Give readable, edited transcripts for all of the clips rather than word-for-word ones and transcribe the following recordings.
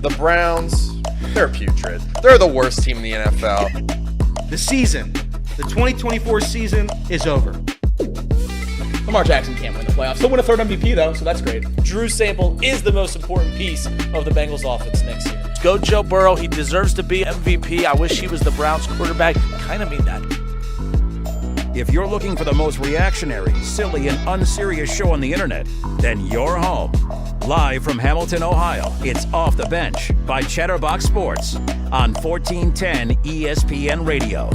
The Browns, they're putrid. They're the worst team in the NFL. The season, the 2024 season is over. Lamar Jackson can't win the playoffs. He'll win a third MVP, though, so that's great. Drew Sample is the most important piece of the Bengals offense next year. Go Joe Burrow. He deserves to be MVP. I wish he was the Browns quarterback. Kind of mean that. If you're looking for the most reactionary, silly, and unserious show on the internet, then you're home. Live from Hamilton, Ohio, it's Off the Bench by Chatterbox Sports on 1410 ESPN Radio.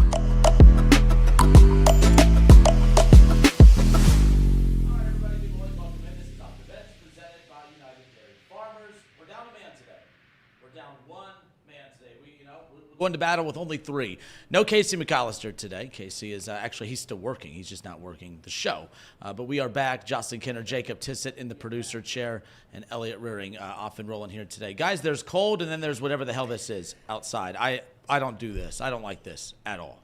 Going to battle with only 3. No Casey McAllister today. Casey is actually, he's still working. He's just not working the show. But we are back. Jocelyn Kenner, Jacob Tissett in the producer chair, and Elliot Rearing off and rolling here today. Guys, there's cold, and then there's whatever the hell this is outside. I don't do this. I don't like this at all.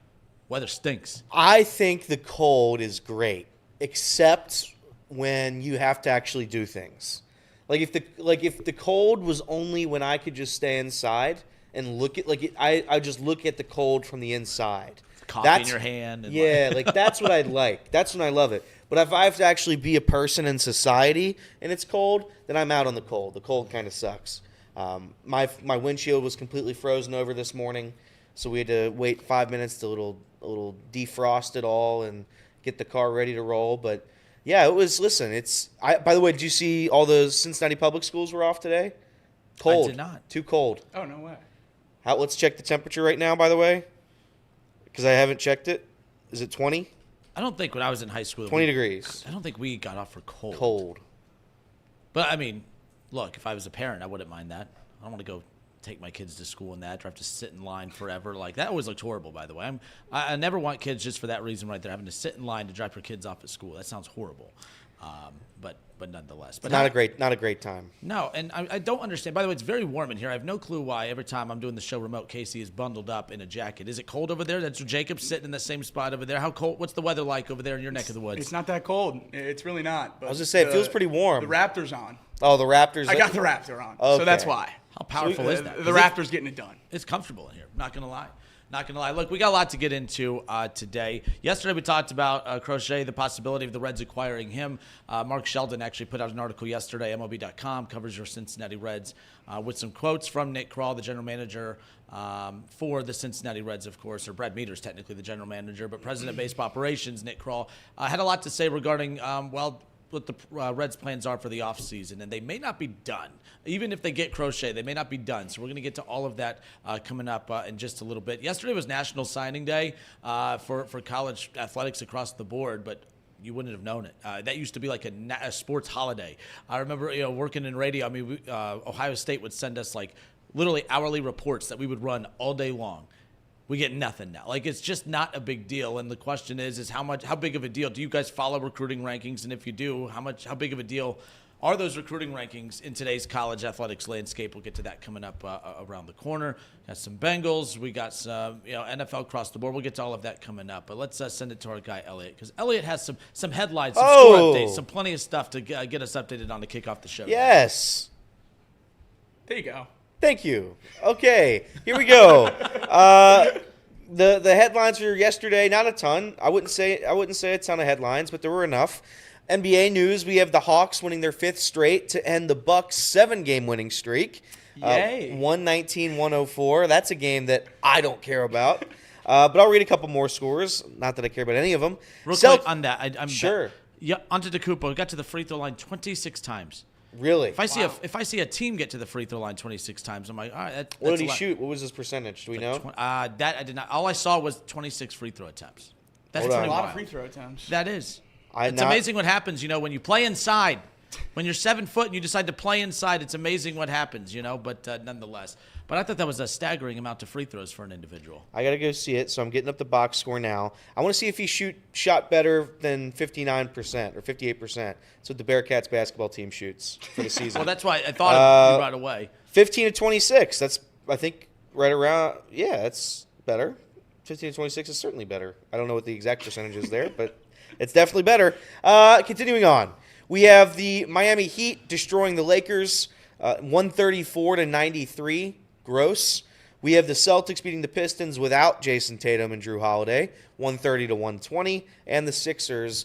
Weather stinks. I think the cold is great, except when you have to actually do things. If the cold was only when I could just stay inside and look at I just look at the cold from the inside. Coffee in your hand. And that's what I'd like. That's when I love it. But if I have to actually be a person in society and it's cold, then I'm out on the cold. The cold kind of sucks. My windshield was completely frozen over this morning, so we had to wait 5 minutes to a little defrost it all and get the car ready to roll. But yeah, it was. Listen, by the way, did you see all those Cincinnati public schools were off today? Cold. I did not. Too cold. Oh, no way. Let's check the temperature right now, by the way, because I haven't checked it. Is it 20? I don't think when I was in high school. 20 degrees. I don't think we got off for cold. Cold. But, I mean, look, if I was a parent, I wouldn't mind that. I don't want to go take my kids to school in that, or have to sit in line forever. Like, that always looked horrible, by the way. I never want kids just for that reason right there, having to sit in line to drop your kids off at school. That sounds horrible. But nonetheless. But not a great time. No, and I don't understand. By the way, it's very warm in here. I have no clue why every time I'm doing the show remote, Casey is bundled up in a jacket. Is it cold over there? That's Jacob sitting in the same spot over there. How cold? What's the weather like over there in your neck of the woods? It's not that cold. It's really not. But I was going to say, it feels pretty warm. The Raptor's on. Oh, the Raptors. I got the Raptor on, okay. so that's why. How powerful is that? The Raptor's getting it done. It's comfortable in here. Not going to lie. Not going to lie. Look, we got a lot to get into today. Yesterday we talked about Crochet, the possibility of the Reds acquiring him. Mark Sheldon actually put out an article yesterday, MLB.com, covers your Cincinnati Reds, with some quotes from Nick Krall, the general manager for the Cincinnati Reds, of course, or Brad Meter's technically the general manager, but president of baseball operations, Nick Krall, had a lot to say regarding, what the Reds' plans are for the offseason, and they may not be done. Even if they get Crochet, they may not be done. So we're going to get to all of that coming up in just a little bit. Yesterday was National Signing Day for college athletics across the board, but you wouldn't have known it. That used to be like a sports holiday. I remember working in radio. I mean, Ohio State would send us like literally hourly reports that we would run all day long. We get nothing now. Like, it's just not a big deal. And the question is how big of a deal? Do you guys follow recruiting rankings? And if you do, how big of a deal are those recruiting rankings in today's college athletics landscape? We'll get to that coming up around the corner. Got some Bengals. We got some NFL across the board. We'll get to all of that coming up. But let's send it to our guy, Elliot, because Elliot has some headlines, some score updates, some plenty of stuff to get us updated on to kick off the show. Yes. There you go. Thank you. Okay, here we go. The headlines for yesterday, not a ton. I wouldn't say a ton of headlines, but there were enough. NBA news: we have the Hawks winning their 5th straight to end the Bucks' 7-game winning streak. Yay! 119-104. That's a game that I don't care about. But I'll read a couple more scores. Not that I care about any of them. Real quick on that, I'm sure. Antetokounmpo got to the free throw line 26 times. Really? If I see a team get to the free throw line 26 times, I'm like, all right. That's what did he shoot? What was his percentage? Do we know? That I did not. All I saw was 26 free throw attempts. That's a lot of free throw attempts. That is. It's amazing what happens. When you play inside, when you're 7 foot and you decide to play inside, it's amazing what happens. But nonetheless. But I thought that was a staggering amount of free throws for an individual. I got to go see it, so I'm getting up the box score now. I want to see if he shot better than 59% or 58%. That's what the Bearcats basketball team shoots for the season. Well, that's why I thought of you right away. 15 to 26. That's, I think, right around. Yeah, that's better. 15 to 26 is certainly better. I don't know what the exact percentage is there, but it's definitely better. Continuing on. We have the Miami Heat destroying the Lakers. 134-93, gross. We have the Celtics beating the Pistons without Jason Tatum and Drew Holiday, 130-120. And the Sixers,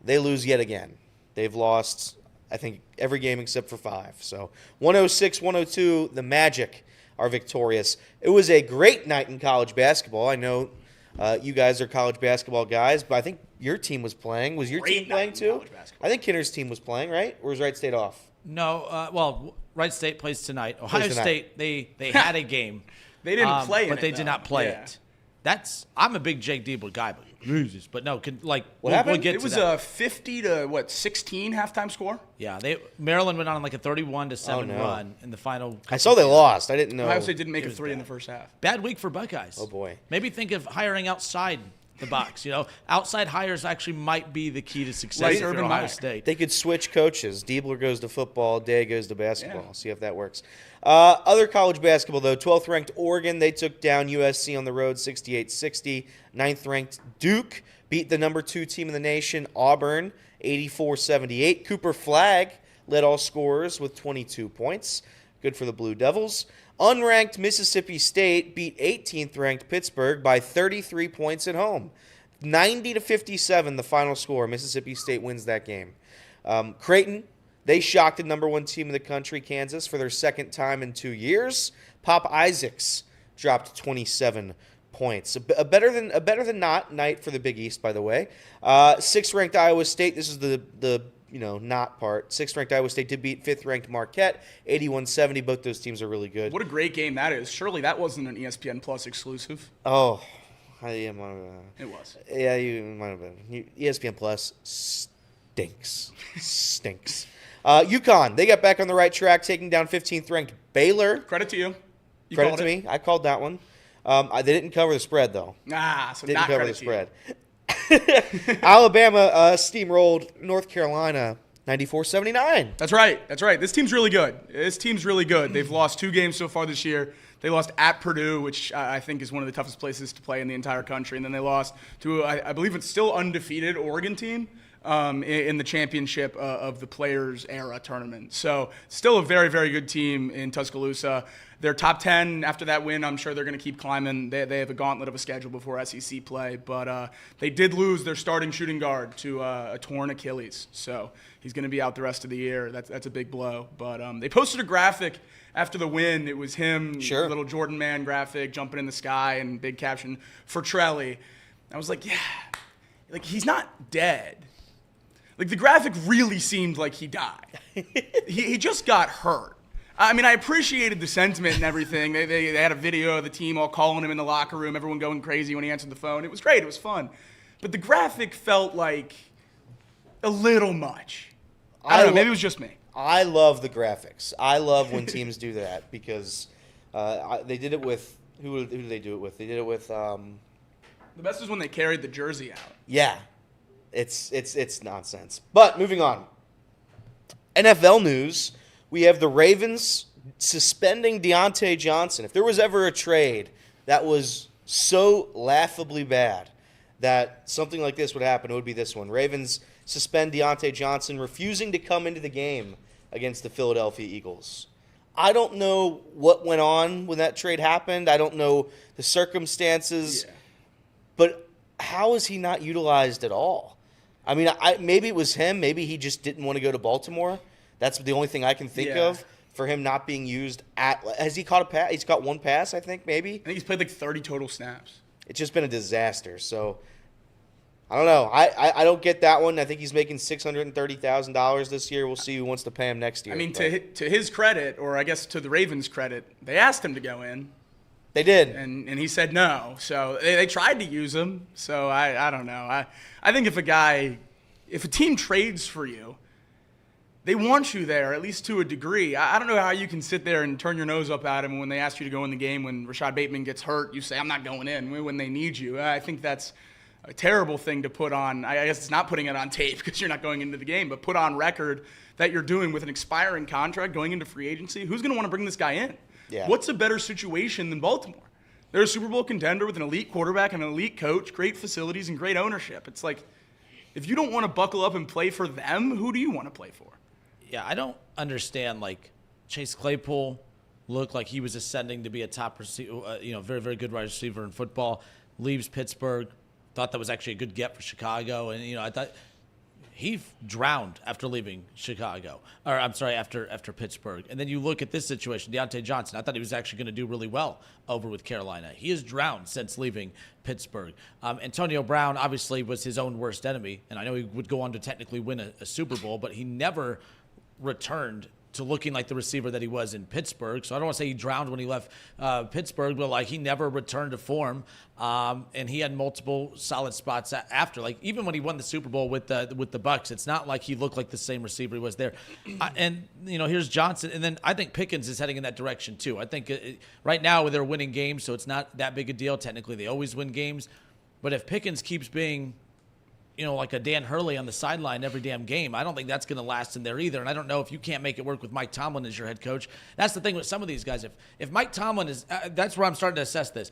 they lose yet again. They've lost, I think, every game except for 5. So 106-102, the Magic are victorious. It was a great night in college basketball. I know you guys are college basketball guys, but I think your team was playing. Was your team playing too? I think Kinner's team was playing, right? Or was Wright State off? No, well, Wright State plays tonight. Ohio State, they had a game. They didn't play but it, they though. did not play Yeah. it. I'm a big Jake Diebler guy, but loses. But no, we'll happened? get It to was that. a 50 to 16 halftime score. Yeah, Maryland went on like a 31-7 no. run in the final. I saw they lost. I didn't know. Ohio State didn't make a 3 in the first half. Bad week for Buckeyes. Oh, boy. Maybe think of hiring outside the box. Outside hires actually might be the key to success Like if you're Urban Ohio Meyer. State. They could switch coaches. Diebler goes to football. Day goes to basketball. Yeah. See if that works. Other college basketball, though. 12th ranked Oregon. They took down USC on the road 68-60. 9th ranked Duke beat the number 2 team in the nation, Auburn, 84-78. Cooper Flagg led all scorers with 22 points. Good for the Blue Devils. Unranked Mississippi State beat 18th ranked Pittsburgh by 33 points at home. 90-57 the final score. Mississippi State wins that game. Creighton, they shocked the number 1 team in the country, Kansas, for their second time in 2 years. Pop Isaacs dropped 27 points. A better than not night for the Big East, by the way. 6th ranked Iowa State. This is the not part. 6th ranked Iowa State did beat 5th ranked Marquette, 81-70. Both those teams are really good. What a great game that is. Surely that wasn't an ESPN Plus exclusive. Oh, it was. Yeah, you might have been. ESPN Plus stinks. UConn, they got back on the right track, taking down 15th ranked Baylor. Credit to you. You Credit called to it. me. I called that one. They didn't cover the spread, though. So Didn't not cover credit the to you. spread. Alabama steamrolled North Carolina 94-79. That's right. This team's really good. They've lost 2 games so far this year. They lost at Purdue, which I think is one of the toughest places to play in the entire country. And then they lost to, I believe it's still undefeated Oregon team in the championship of the Players Era tournament. So still a very, very good team in Tuscaloosa. They're top 10 after that win. I'm sure they're going to keep climbing. They have a gauntlet of a schedule before SEC play. But they did lose their starting shooting guard to a torn Achilles. So he's going to be out the rest of the year. That's a big blow. But they posted a graphic after the win. It was him, Sure. little Jordan Man graphic, jumping in the sky, and big caption, for Trelly. I was like, yeah, like he's not dead. Like the graphic really seemed like he died. he just got hurt. I mean, I appreciated the sentiment and everything. They had a video of the team all calling him in the locker room, everyone going crazy when he answered the phone. It was great. It was fun. But the graphic felt like a little much. I don't know. Maybe it was just me. I love the graphics. I love when teams do that because they did it with who did they do it with? They did it with The best is when they carried the jersey out. yeah. It's nonsense. But moving on. NFL news. We have the Ravens suspending Deontay Johnson. If there was ever a trade that was so laughably bad that something like this would happen, it would be this one. Ravens suspend Deontay Johnson, refusing to come into the game against the Philadelphia Eagles. I don't know what went on when that trade happened. I don't know the circumstances. Yeah. But how is he not utilized at all? I mean, maybe it was him. Maybe he just didn't want to go to Baltimore. That's the only thing I can think of for him not being used at. Has he caught a pass? He's caught one pass, I think, maybe. I think he's played like 30 total snaps. It's just been a disaster. So I don't know. I don't get that one. I think he's making $630,000 this year. We'll see who wants to pay him next year. I mean, to his credit, or I guess to the Ravens' credit, they asked him to go in. They did. And he said no. So they tried to use him. So I don't know. I think if a team trades for you, they want you there, at least to a degree. I don't know how you can sit there and turn your nose up at him when they ask you to go in the game. When Rashad Bateman gets hurt, you say, I'm not going in when they need you. I think that's a terrible thing to put on. I guess it's not putting it on tape because you're not going into the game, but put on record that you're doing with an expiring contract going into free agency. Who's going to want to bring this guy in? Yeah. What's a better situation than Baltimore? They're a Super Bowl contender with an elite quarterback and an elite coach, great facilities, and great ownership. It's like, if you don't want to buckle up and play for them, who do you want to play for? Yeah, I don't understand, like, Chase Claypool looked like he was ascending to be a top receiver, very, very good wide receiver in football. Leaves Pittsburgh. Thought that was actually a good get for Chicago. And, I thought he drowned after leaving Chicago. Or, I'm sorry, after Pittsburgh. And then you look at this situation, Deontay Johnson. I thought he was actually going to do really well over with Carolina. He has drowned since leaving Pittsburgh. Antonio Brown obviously was his own worst enemy. And I know he would go on to technically win a Super Bowl, but he never returned to looking like the receiver that he was in Pittsburgh. So I don't want to say he drowned when he left Pittsburgh, but he never returned to form. And he had multiple solid spots after. Even when he won the Super Bowl with the Bucks, it's not like he looked like the same receiver he was there. Here's Johnson, and then I think Pickens is heading in that direction too. I think right now they're winning games, so it's not that big a deal. Technically, they always win games, but if Pickens keeps being like a Dan Hurley on the sideline every damn game, I don't think that's going to last in there either. And I don't know if you can't make it work with Mike Tomlin as your head coach. That's the thing with some of these guys. If Mike Tomlin is, that's where I'm starting to assess this.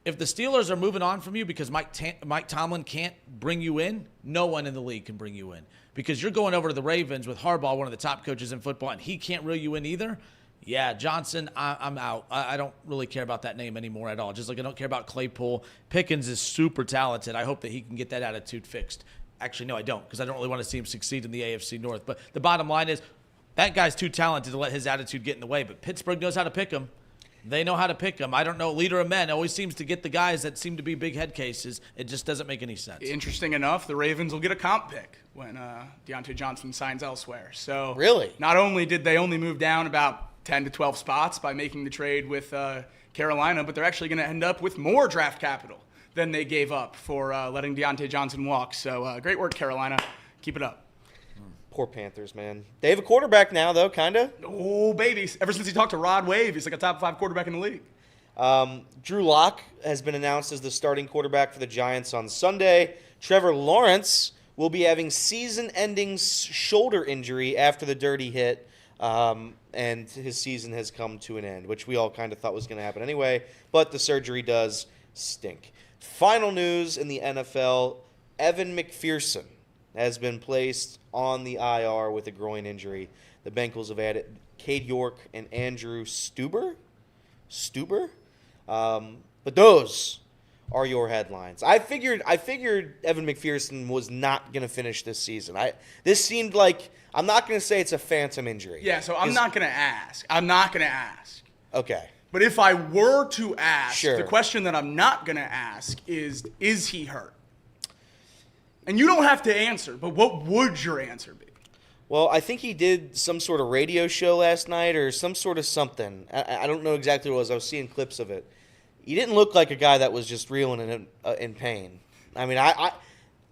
If the Steelers are moving on from you because Mike Tomlin can't bring you in, no one in the league can bring you in. Because you're going over to the Ravens with Harbaugh, one of the top coaches in football, and he can't reel you in either. Yeah, Johnson, I'm out. I don't really care about that name anymore at all. Just like I don't care about Claypool. Pickens is super talented. I hope that he can get that attitude fixed. Actually, no, I don't, because I don't really want to see him succeed in the AFC North. But the bottom line is that guy's too talented to let his attitude get in the way. But Pittsburgh knows how to pick him. They know how to pick him. I don't know. Leader of men always seems to get the guys that seem to be big head cases. It just doesn't make any sense. Interesting enough, the Ravens will get a comp pick when Deontay Johnson signs elsewhere. So really, not only did they only move down about 10 to 12 spots by making the trade with Carolina, but they're actually going to end up with more draft capital than they gave up for letting Deontay Johnson walk. So great work, Carolina. Keep it up. Poor Panthers, man. They have a quarterback now, though, kind of. Oh, baby. Ever since he talked to Rod Wave, he's like a top 5 quarterback in the league. Drew Lock has been announced as the starting quarterback for the Giants on Sunday. Trevor Lawrence will be having season-ending shoulder injury after the dirty hit, and his season has come to an end, which we all kind of thought was going to happen anyway, but the surgery does stink. Final news in the NFL, Evan McPherson has been placed on the IR with a groin injury. The Bengals have added Cade York and Andrew Stuber. But those are your headlines. I figured Evan McPherson was not going to finish this season. This seemed like, I'm not going to say it's a phantom injury. Yeah, so I'm not going to ask. Okay. But if I were to ask, sure. The question that I'm not going to ask is he hurt? And you don't have to answer, but what would your answer be? Well, I think he did some sort of radio show last night or some sort of something. I don't know exactly what it was. I was seeing clips of it. He didn't look like a guy that was just reeling in pain. I mean,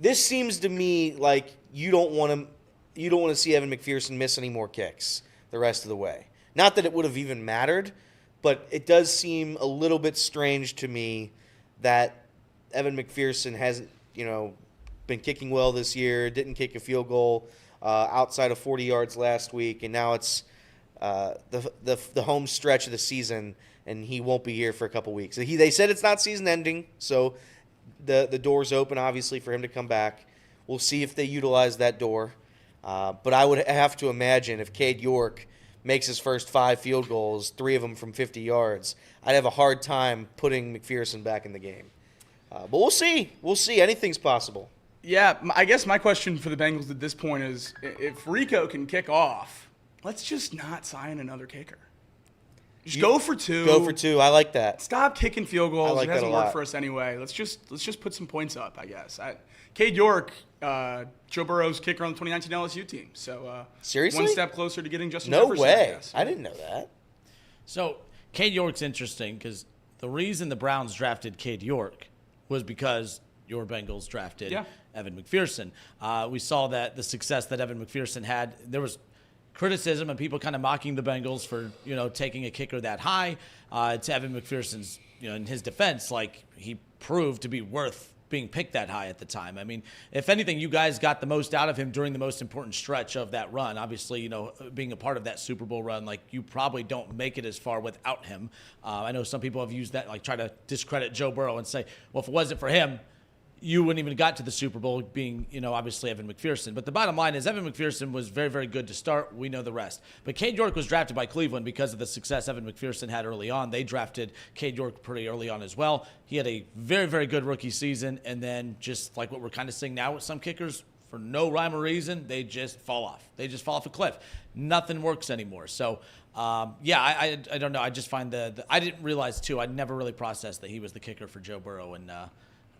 this seems to me like you don't want to see Evan McPherson miss any more kicks the rest of the way. Not that it would have even mattered, but it does seem a little bit strange to me that Evan McPherson hasn't, been kicking well this year, didn't kick a field goal outside of 40 yards last week, and now it's the home stretch of the season, and he won't be here for a couple weeks. They said it's not season ending, so the door's open, obviously, for him to come back. We'll see if they utilize that door. But I would have to imagine if Cade York makes his first 5 field goals, 3 of them from 50 yards, I'd have a hard time putting McPherson back in the game. But we'll see. Anything's possible. Yeah, I guess my question for the Bengals at this point is, if Rico can kick off, let's just not sign another kicker. Just go for 2. Go for 2. I like that. Stop kicking field goals. I like it hasn't that a lot. worked for us anyway. Let's just put some points up, I guess. Cade York, Joe Burrow's kicker on the 2019 LSU team. So seriously, one step closer to getting Justin No Jefferson, way. I guess. I didn't know that. So Cade York's interesting because the reason the Browns drafted Cade York was because your Bengals drafted Evan McPherson. We saw that the success that Evan McPherson had, there was criticism and people kind of mocking the Bengals for, taking a kicker that high. To Evan McPherson's, in his defense, like he proved to be worth being picked that high at the time. I mean, if anything, you guys got the most out of him during the most important stretch of that run. Obviously, being a part of that Super Bowl run, like you probably don't make it as far without him. I know some people have used that, like try to discredit Joe Burrow and say, well, if it wasn't for him, you wouldn't even got to the Super Bowl being, obviously Evan McPherson. But the bottom line is Evan McPherson was very, very good to start. We know the rest. But Cade York was drafted by Cleveland because of the success Evan McPherson had early on. They drafted Cade York pretty early on as well. He had a very, very good rookie season. And then just like what we're kind of seeing now with some kickers, for no rhyme or reason, they just fall off. They just fall off a cliff. Nothing works anymore. So, I don't know. I just find I didn't realize, too, I never really processed that he was the kicker for Joe Burrow and,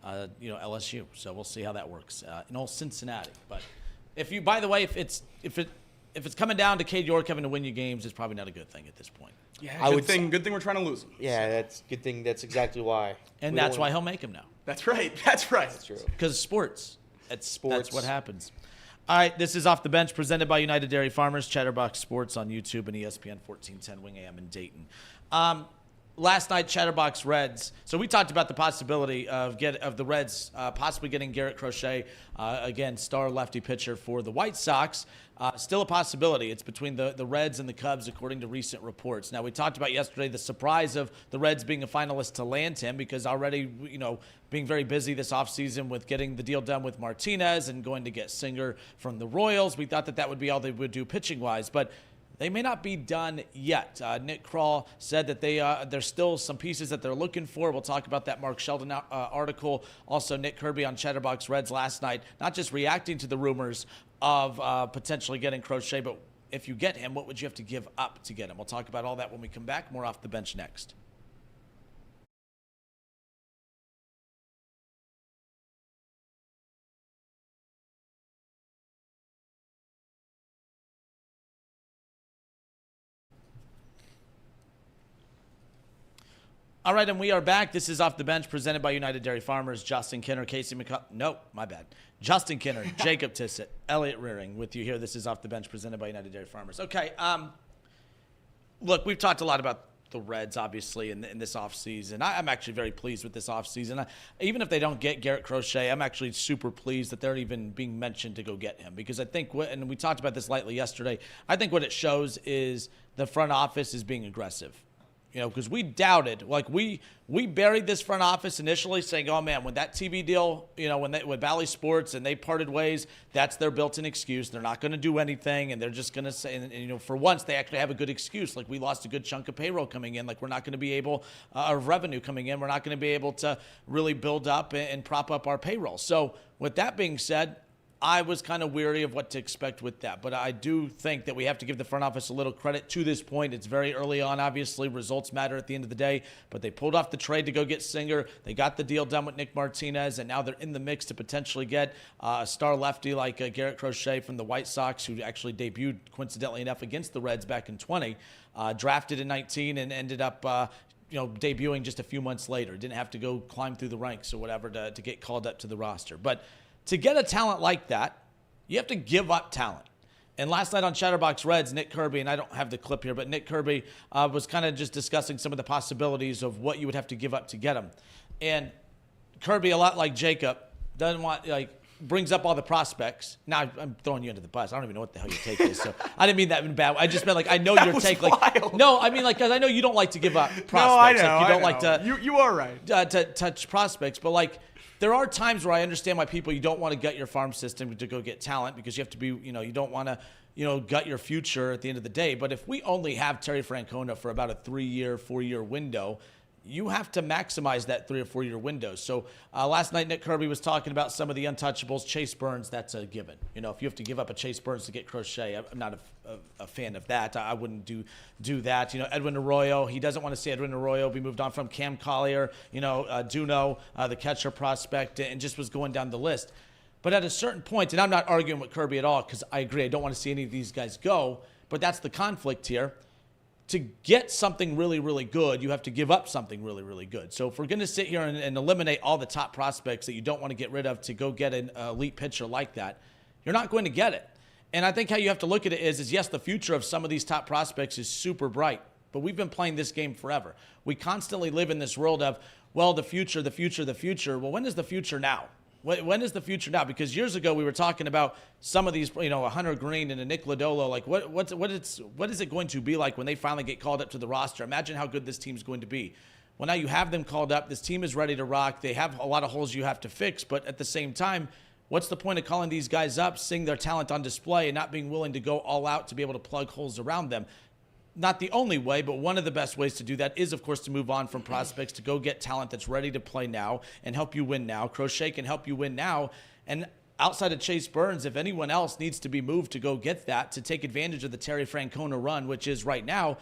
LSU. So we'll see how that works in old Cincinnati. But if it's coming down to Cade York having to win you games, it's probably not a good thing at this point. Yeah, good thing we're trying to lose him. Yeah, that's a good thing. That's exactly why. And that's why he'll make him now. That's right. That's right. That's true. Because sports. Sports. That's what happens. All right, this is Off the Bench presented by United Dairy Farmers, Chatterbox Sports on YouTube and ESPN 1410 Wing AM in Dayton. Last night, Chatterbox Reds. So we talked about the possibility of the Reds possibly getting Garrett Crochet, again, star lefty pitcher for the White Sox. Still a possibility. It's between the Reds and the Cubs, according to recent reports. Now, we talked about yesterday the surprise of the Reds being a finalist to land him because already, being very busy this offseason with getting the deal done with Martinez and going to get Singer from the Royals. We thought that would be all they would do pitching-wise. But they may not be done yet. Nick Kroll said that there's still some pieces that they're looking for. We'll talk about that Mark Sheldon article. Also, Nick Kirby on Chatterbox Reds last night, not just reacting to the rumors of potentially getting Crochet, but if you get him, what would you have to give up to get him? We'll talk about all that when we come back. More Off the Bench next. All right, and we are back. This is Off the Bench presented by United Dairy Farmers. Justin Kinner, Casey McCall. No, my bad. Justin Kinner, Jacob Tissett, Elliot Rearing with you here. This is Off the Bench presented by United Dairy Farmers. Okay, look, we've talked a lot about the Reds, obviously, in this offseason. I'm actually very pleased with this offseason. Even if they don't get Garrett Crochet, I'm actually super pleased that they're even being mentioned to go get him because I think, and we talked about this lightly yesterday, I think what it shows is the front office is being aggressive. Because we doubted, we buried this front office initially saying, oh, man, when that TV deal, with Bally Sports and they parted ways, that's their built-in excuse. They're not going to do anything, and they're just going to say, and for once, they actually have a good excuse. Like, we lost a good chunk of payroll coming in. Like, we're not going to be able, of revenue coming in, we're not going to be able to really build up and prop up our payroll. So, with that being said, I was kind of weary of what to expect with that. But I do think that we have to give the front office a little credit to this point. It's very early on, obviously. Results matter at the end of the day. But they pulled off the trade to go get Singer. They got the deal done with Nick Martinez. And now they're in the mix to potentially get a star lefty like Garrett Crochet from the White Sox, who actually debuted, coincidentally enough, against the Reds back in 20. Drafted in 19 and ended up debuting just a few months later. Didn't have to go climb through the ranks or whatever to get called up to the roster. But to get a talent like that, you have to give up talent. And last night on Chatterbox Reds, Nick Kirby, and I don't have the clip here, but Nick Kirby was kind of just discussing some of the possibilities of what you would have to give up to get him. And Kirby, a lot like Jacob, doesn't want, brings up all the prospects. Now, I'm throwing you under the bus. I don't even know what the hell your take is. So I didn't mean that in bad. I just meant, I know your take. No, I mean, because I know you don't like to give up prospects. No, I know. You don't like to. You are right. To touch prospects, but there are times where I understand why you don't want to gut your farm system to go get talent because you have to be, you don't want to, gut your future at the end of the day. But if we only have Terry Francona for about a 3-year, 4-year window, you have to maximize that 3 or 4 year window. So last night, Nick Kirby was talking about some of the untouchables. Chase Burns, that's a given. If you have to give up a Chase Burns to get Crochet, I'm not a fan of that. I wouldn't do that. Edwin Arroyo, he doesn't want to see Edwin Arroyo be moved on from. Cam Collier, Duno, the catcher prospect, and just was going down the list. But at a certain point, and I'm not arguing with Kirby at all because I agree, I don't want to see any of these guys go, but that's the conflict here. To get something really, really good, you have to give up something really, really good. So if we're going to sit here and eliminate all the top prospects that you don't want to get rid of to go get an elite pitcher like that, you're not going to get it. And I think how you have to look at it is yes, the future of some of these top prospects is super bright, but we've been playing this game forever. We constantly live in this world of, well, the future, the future, the future. Well, when is the future now? When is the future now? Because years ago we were talking about some of these, a Hunter Green and a Nick Lodolo. Like, what is it going to be like when they finally get called up to the roster? Imagine how good this team's going to be. Well, now you have them called up. This team is ready to rock. They have a lot of holes you have to fix, but at the same time, what's the point of calling these guys up, seeing their talent on display, and not being willing to go all out to be able to plug holes around them? Not the only way, but one of the best ways to do that is, of course, to move on from prospects, to go get talent that's ready to play now and help you win now. Crochet can help you win now. And outside of Chase Burns, if anyone else needs to be moved to go get that, to take advantage of the Terry Francona run, which is right now,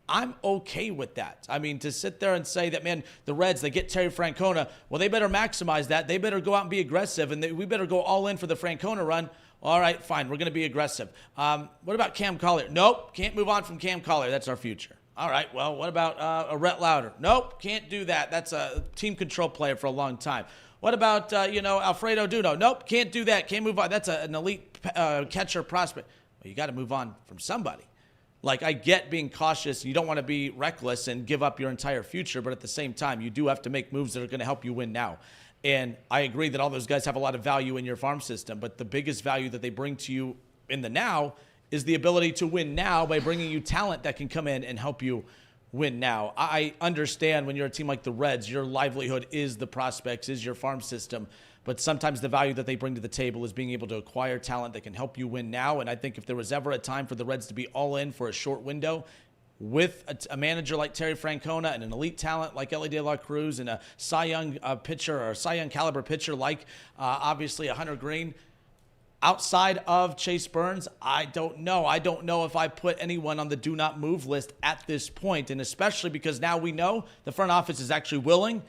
I'm okay with that. I mean, to sit there and say that, man, the Reds, they get Terry Francona, well, they better maximize that. They better go out and be aggressive, and we better go all in for the Francona run. All right, fine, we're going to be aggressive. What about Cam Collier? Nope, can't move on from Cam Collier. That's our future. All right, well, what about a Rhett Lauder? Nope, can't do that. That's a team control player for a long time. What about, Alfredo Duno? Nope, can't do that. Can't move on. That's an elite catcher prospect. Well, you got to move on from somebody. Like, I get being cautious. You don't want to be reckless and give up your entire future, but at the same time, you do have to make moves that are going to help you win now. And I agree that all those guys have a lot of value in your farm system, but the biggest value that they bring to you in the now is the ability to win now by bringing you talent that can come in and help you win now. I understand when you're a team like the Reds, your livelihood is the prospects, is your farm system. But sometimes the value that they bring to the table is being able to acquire talent that can help you win now. And I think if there was ever a time for the Reds to be all in for a short window with a manager like Terry Francona and an elite talent like Ellie De La Cruz and a Cy Young pitcher or Cy Young caliber pitcher like obviously a Hunter Green, outside of Chase Burns, I don't know. I don't know if I put anyone on the do not move list at this point, and especially because now we know the front office is actually willing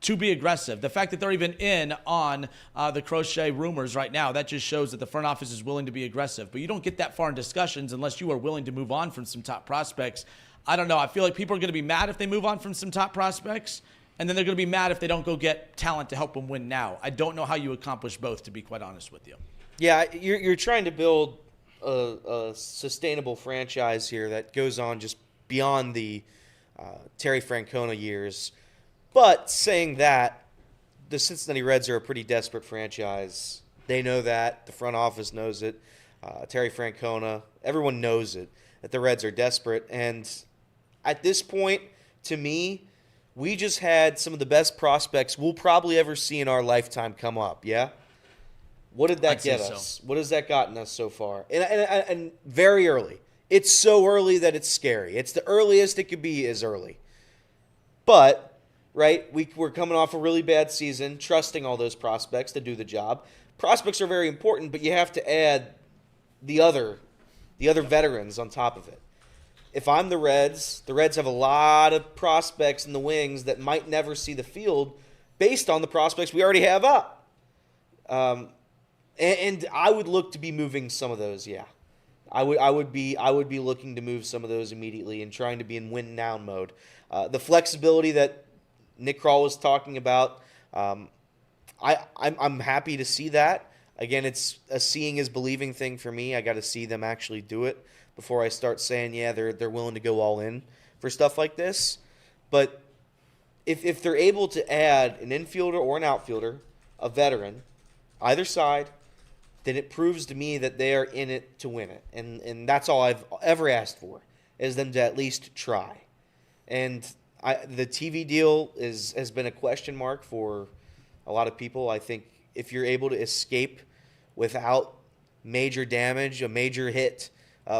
to be aggressive. The fact that they're even in on the Crochet rumors right now, that just shows that the front office is willing to be aggressive. But you don't get that far in discussions unless you are willing to move on from some top prospects. I don't know. I feel like people are going to be mad if they move on from some top prospects, and then they're going to be mad if they don't go get talent to help them win now. I don't know how you accomplish both, to be quite honest with you. Yeah, you're trying to build a sustainable franchise here that goes on just beyond the Terry Francona years. But saying that, the Cincinnati Reds are a pretty desperate franchise. They know that. The front office knows it. Terry Francona, everyone knows it, that the Reds are desperate. And at this point, to me, we just had some of the best prospects we'll probably ever see in our lifetime come up, yeah? What did that get us? What has that gotten us so far? And very early. It's so early that it's scary. It's the earliest it could be is early. But, right, we're coming off a really bad season, trusting all those prospects to do the job. Prospects are very important, but you have to add the other veterans on top of it. If I'm the Reds have a lot of prospects in the wings that might never see the field based on the prospects we already have up. And I would look to be moving some of those, yeah. I would be looking to move some of those immediately and trying to be in win now mode. The flexibility that Nick Kroll was talking about, I'm happy to see that. Again, it's a seeing is believing thing for me. I got to see them actually do it before I start saying, yeah, they're willing to go all in for stuff like this. But if they're able to add an infielder or an outfielder, a veteran, either side, then it proves to me that they are in it to win it. And that's all I've ever asked for, is them to at least try. And the TV deal has been a question mark for a lot of people. I think if you're able to escape without major damage, a major hit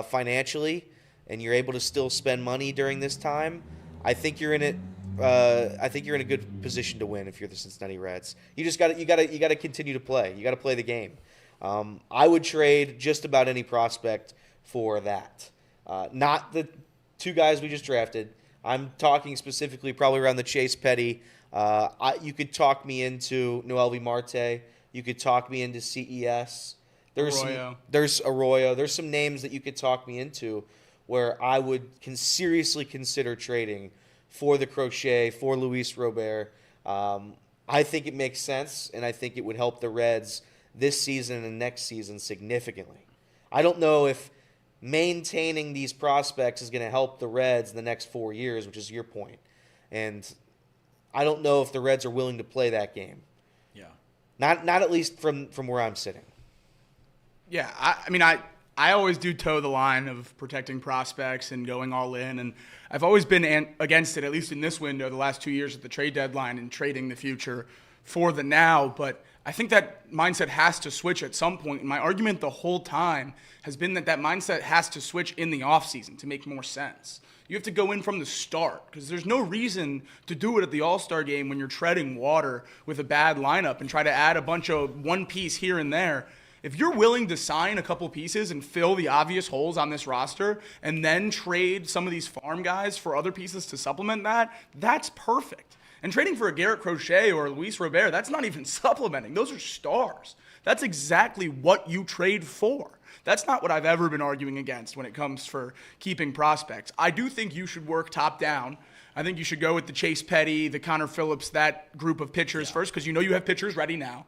financially, and you're able to still spend money during this time, I think you're in it. I think you're in a good position to win if you're the Cincinnati Reds. You got to continue to play. You got to play the game. I would trade just about any prospect for that. Not the two guys we just drafted. I'm talking specifically probably around the Chase Petty. You could talk me into Noelvi Marte. You could talk me into CES. There's Arroyo. There's some names that you could talk me into where I would seriously consider trading for the Crochet, for Luis Robert. I think it makes sense, and I think it would help the Reds this season and next season significantly. I don't know if maintaining these prospects is going to help the Reds in the next 4 years, which is your point. And I don't know if the Reds are willing to play that game. Yeah. Not at least from where I'm sitting. Yeah, I I always do toe the line of protecting prospects and going all in, and I've always been against it, at least in this window, the last 2 years at the trade deadline, and trading the future for the now. But I think that mindset has to switch at some point. And my argument the whole time has been that mindset has to switch in the offseason to make more sense. You have to go in from the start, because there's no reason to do it at the All-Star game when you're treading water with a bad lineup and try to add a bunch of one piece here and there. If you're willing to sign a couple pieces and fill the obvious holes on this roster and then trade some of these farm guys for other pieces to supplement that, that's perfect. And trading for a Garrett Crochet or Luis Robert, that's not even supplementing. Those are stars. That's exactly what you trade for. That's not what I've ever been arguing against when it comes for keeping prospects. I do think you should work top down. I think you should go with the Chase Petty, the Connor Phillips, that group of pitchers first, because you know you have pitchers ready now.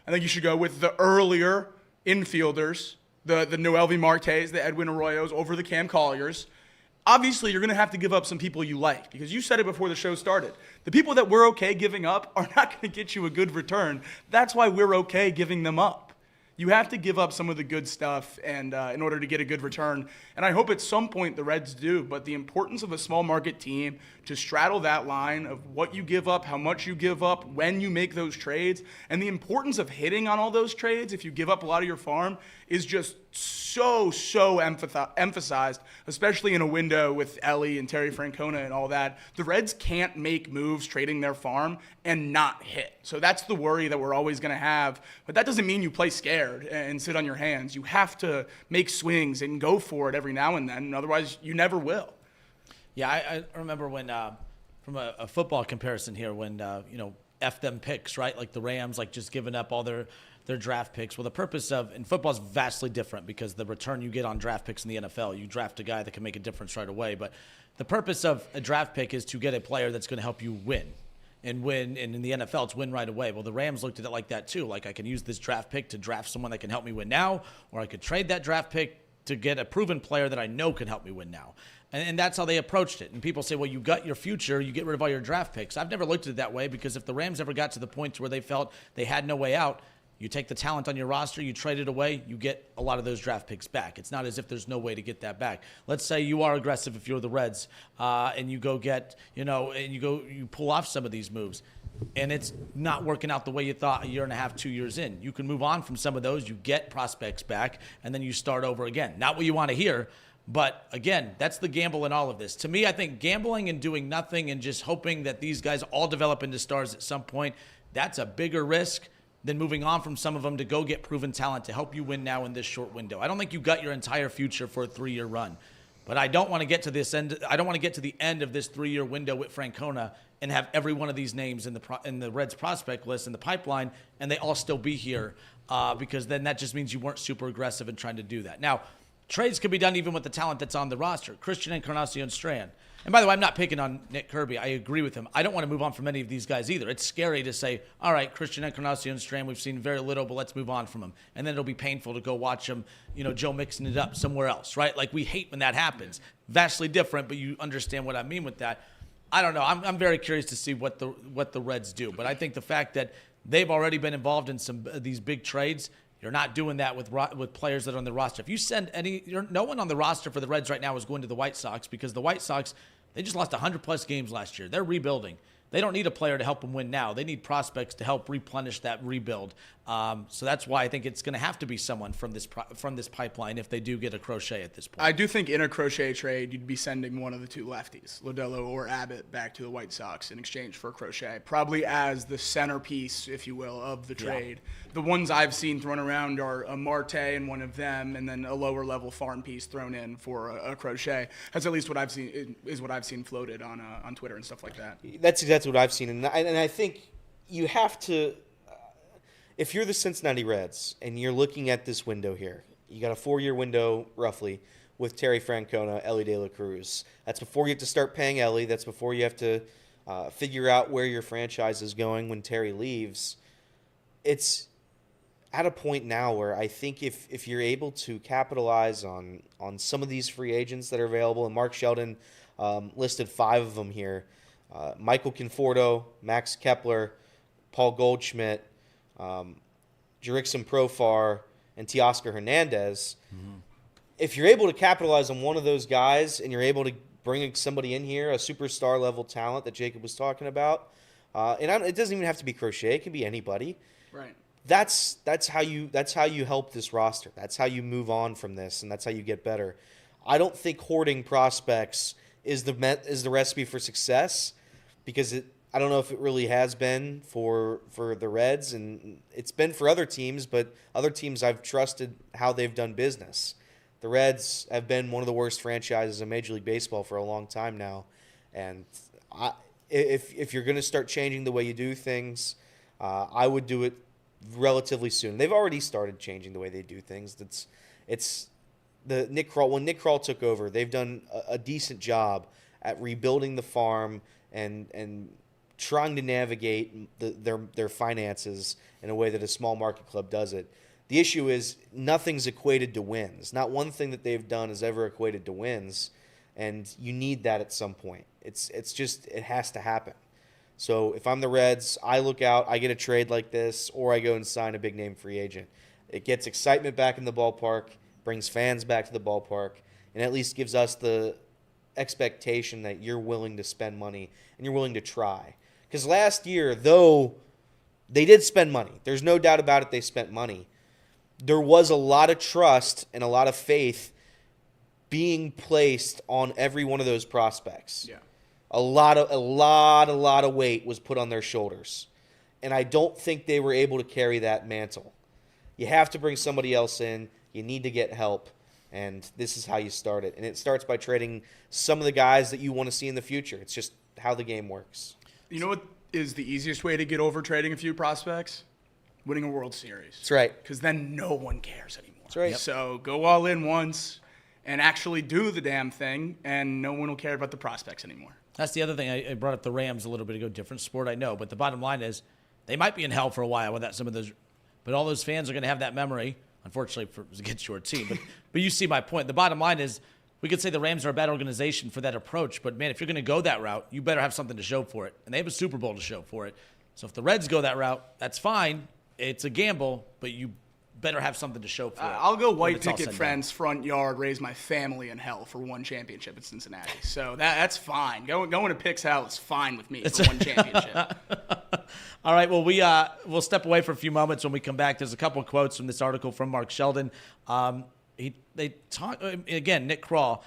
I think you should go with the earlier infielders, the Noelvi Martes, the Edwin Arroyos over the Cam Colliers. Obviously, you're going to have to give up some people you like, because you said it before the show started. The people that we're okay giving up are not going to get you a good return. That's why we're okay giving them up. You have to give up some of the good stuff and in order to get a good return. And I hope at some point the Reds do. But the importance of a small market team to straddle that line of what you give up, how much you give up, when you make those trades, and the importance of hitting on all those trades if you give up a lot of your farm is just so emphasized, especially in a window with Ellie and Terry Francona and all that. The Reds can't make moves trading their farm and not hit. So that's the worry that we're always going to have. But that doesn't mean you play scared and sit on your hands. You have to make swings and go for it every now and then. Otherwise, you never will. Yeah, I remember when, from a football comparison here, when, F them picks, right? Like the Rams, like just giving up all their draft picks. Well, the purpose in football is vastly different, because the return you get on draft picks in the NFL, you draft a guy that can make a difference right away. But the purpose of a draft pick is to get a player that's going to help you win. And in the NFL, it's win right away. Well, the Rams looked at it like that too. Like, I can use this draft pick to draft someone that can help me win now, or I could trade that draft pick to get a proven player that I know can help me win now. And that's how they approached it. And people say, well, you got your future, you get rid of all your draft picks. I've never looked at it that way, because if the Rams ever got to the point where they felt they had no way out, you take the talent on your roster, you trade it away, you get a lot of those draft picks back. It's not as if there's no way to get that back. Let's say you are aggressive if you're the Reds, and you go get, you pull off some of these moves, and it's not working out the way you thought a year and a half, 2 years in. You can move on from some of those, you get prospects back, and then you start over again. Not what you want to hear, but again, that's the gamble in all of this. To me, I think gambling and doing nothing and just hoping that these guys all develop into stars at some point, that's a bigger risk than moving on from some of them to go get proven talent to help you win now in this short window. I don't think you got your entire future for a 3-year run. But I don't want to get to this end. I don't want to get to the end of this 3-year window with Francona and have every one of these names in the Reds prospect list in the pipeline, and they all still be here, because then that just means you weren't super aggressive in trying to do that. Now, trades can be done even with the talent that's on the roster. Christian Encarnacion Strand. And by the way, I'm not picking on Nick Kirby. I agree with him. I don't want to move on from any of these guys either. It's scary to say, all right, Christian Encarnacion Strand, we've seen very little, but let's move on from him. And then it'll be painful to go watch him, Joe mixing it up somewhere else, right? Like, we hate when that happens. Vastly different, but you understand what I mean with that. I don't know. I'm very curious to see what the Reds do. But I think the fact that they've already been involved in some of these big trades, you're not doing that with players that are on the roster. If you send no one on the roster for the Reds right now is going to the White Sox, because the White Sox, they just lost 100-plus games last year. They're rebuilding. They don't need a player to help them win now. They need prospects to help replenish that rebuild. So that's why I think it's going to have to be someone from this pipeline if they do get a Crochet at this point. I do think in a Crochet trade, you'd be sending one of the two lefties, Lodelo or Abbott, back to the White Sox in exchange for Crochet, probably as the centerpiece, if you will, of the trade. Yeah. The ones I've seen thrown around are a Marte and one of them, and then a lower-level farm piece thrown in for a Crochet. That's at least what I've seen is what I've seen floated on Twitter and stuff like that. That's exactly what I've seen, and I think you have to. If you're the Cincinnati Reds and you're looking at this window here, you got a 4-year window roughly with Terry Francona, Ellie De La Cruz. That's before you have to start paying Ellie. That's before you have to figure out where your franchise is going when Terry leaves. It's at a point now where I think if you're able to capitalize on some of these free agents that are available, and Mark Sheldon listed 5 of them here, Michael Conforto, Max Kepler, Paul Goldschmidt, Jurickson Profar, and Teoscar Hernandez. Mm-hmm. if you're able to capitalize on one of those guys and you're able to bring somebody in here, a superstar level talent that Jacob was talking about, it doesn't even have to be Crochet. It can be anybody. Right. That's how you help this roster. That's how you move on from this, and that's how you get better. I don't think hoarding prospects is the recipe for success, because I don't know if it really has been for the Reds, and it's been for other teams, but other teams I've trusted how they've done business. The Reds have been one of the worst franchises in Major League Baseball for a long time now, and if you're going to start changing the way you do things, I would do it relatively soon. They've already started changing the way they do things. When Nick Kroll took over, they've done a decent job at rebuilding the farm and trying to navigate their finances in a way that a small market club does it. The issue is nothing's equated to wins. Not one thing that they've done is ever equated to wins, and you need that at some point. It has to happen. So if I'm the Reds, I look out, I get a trade like this, or I go and sign a big-name free agent. It gets excitement back in the ballpark, brings fans back to the ballpark, and at least gives us the expectation that you're willing to spend money and you're willing to try. Because last year, though they did spend money, there's no doubt about it, they spent money, there was a lot of trust and a lot of faith being placed on every one of those prospects. Yeah. A lot of weight was put on their shoulders. And I don't think they were able to carry that mantle. You have to bring somebody else in. You need to get help. And this is how you start it. And it starts by trading some of the guys that you want to see in the future. It's just how the game works. You know what is the easiest way to get over trading a few prospects? Winning a World Series. That's right. Because then no one cares anymore. That's right. So go all in once and actually do the damn thing, and no one will care about the prospects anymore. That's the other thing. I brought up the Rams a little bit ago. Different sport, I know. But the bottom line is they might be in hell for a while without some of those. But all those fans are going to have that memory, unfortunately, for against your team. But you see my point. The bottom line is we could say the Rams are a bad organization for that approach. But, man, if you're going to go that route, you better have something to show for it. And they have a Super Bowl to show for it. So if the Reds go that route, that's fine. It's a gamble, but you better have something to show for it. I'll go when white it's all picket said and fence, front yard, raise my family in hell for one championship at Cincinnati. So that's fine. Going to Pick's hell is fine with me for one championship. All right, well, we'll step away for a few moments. When we come back, there's a couple of quotes from this article from Mark Sheldon. They talk again, Nick Kroll.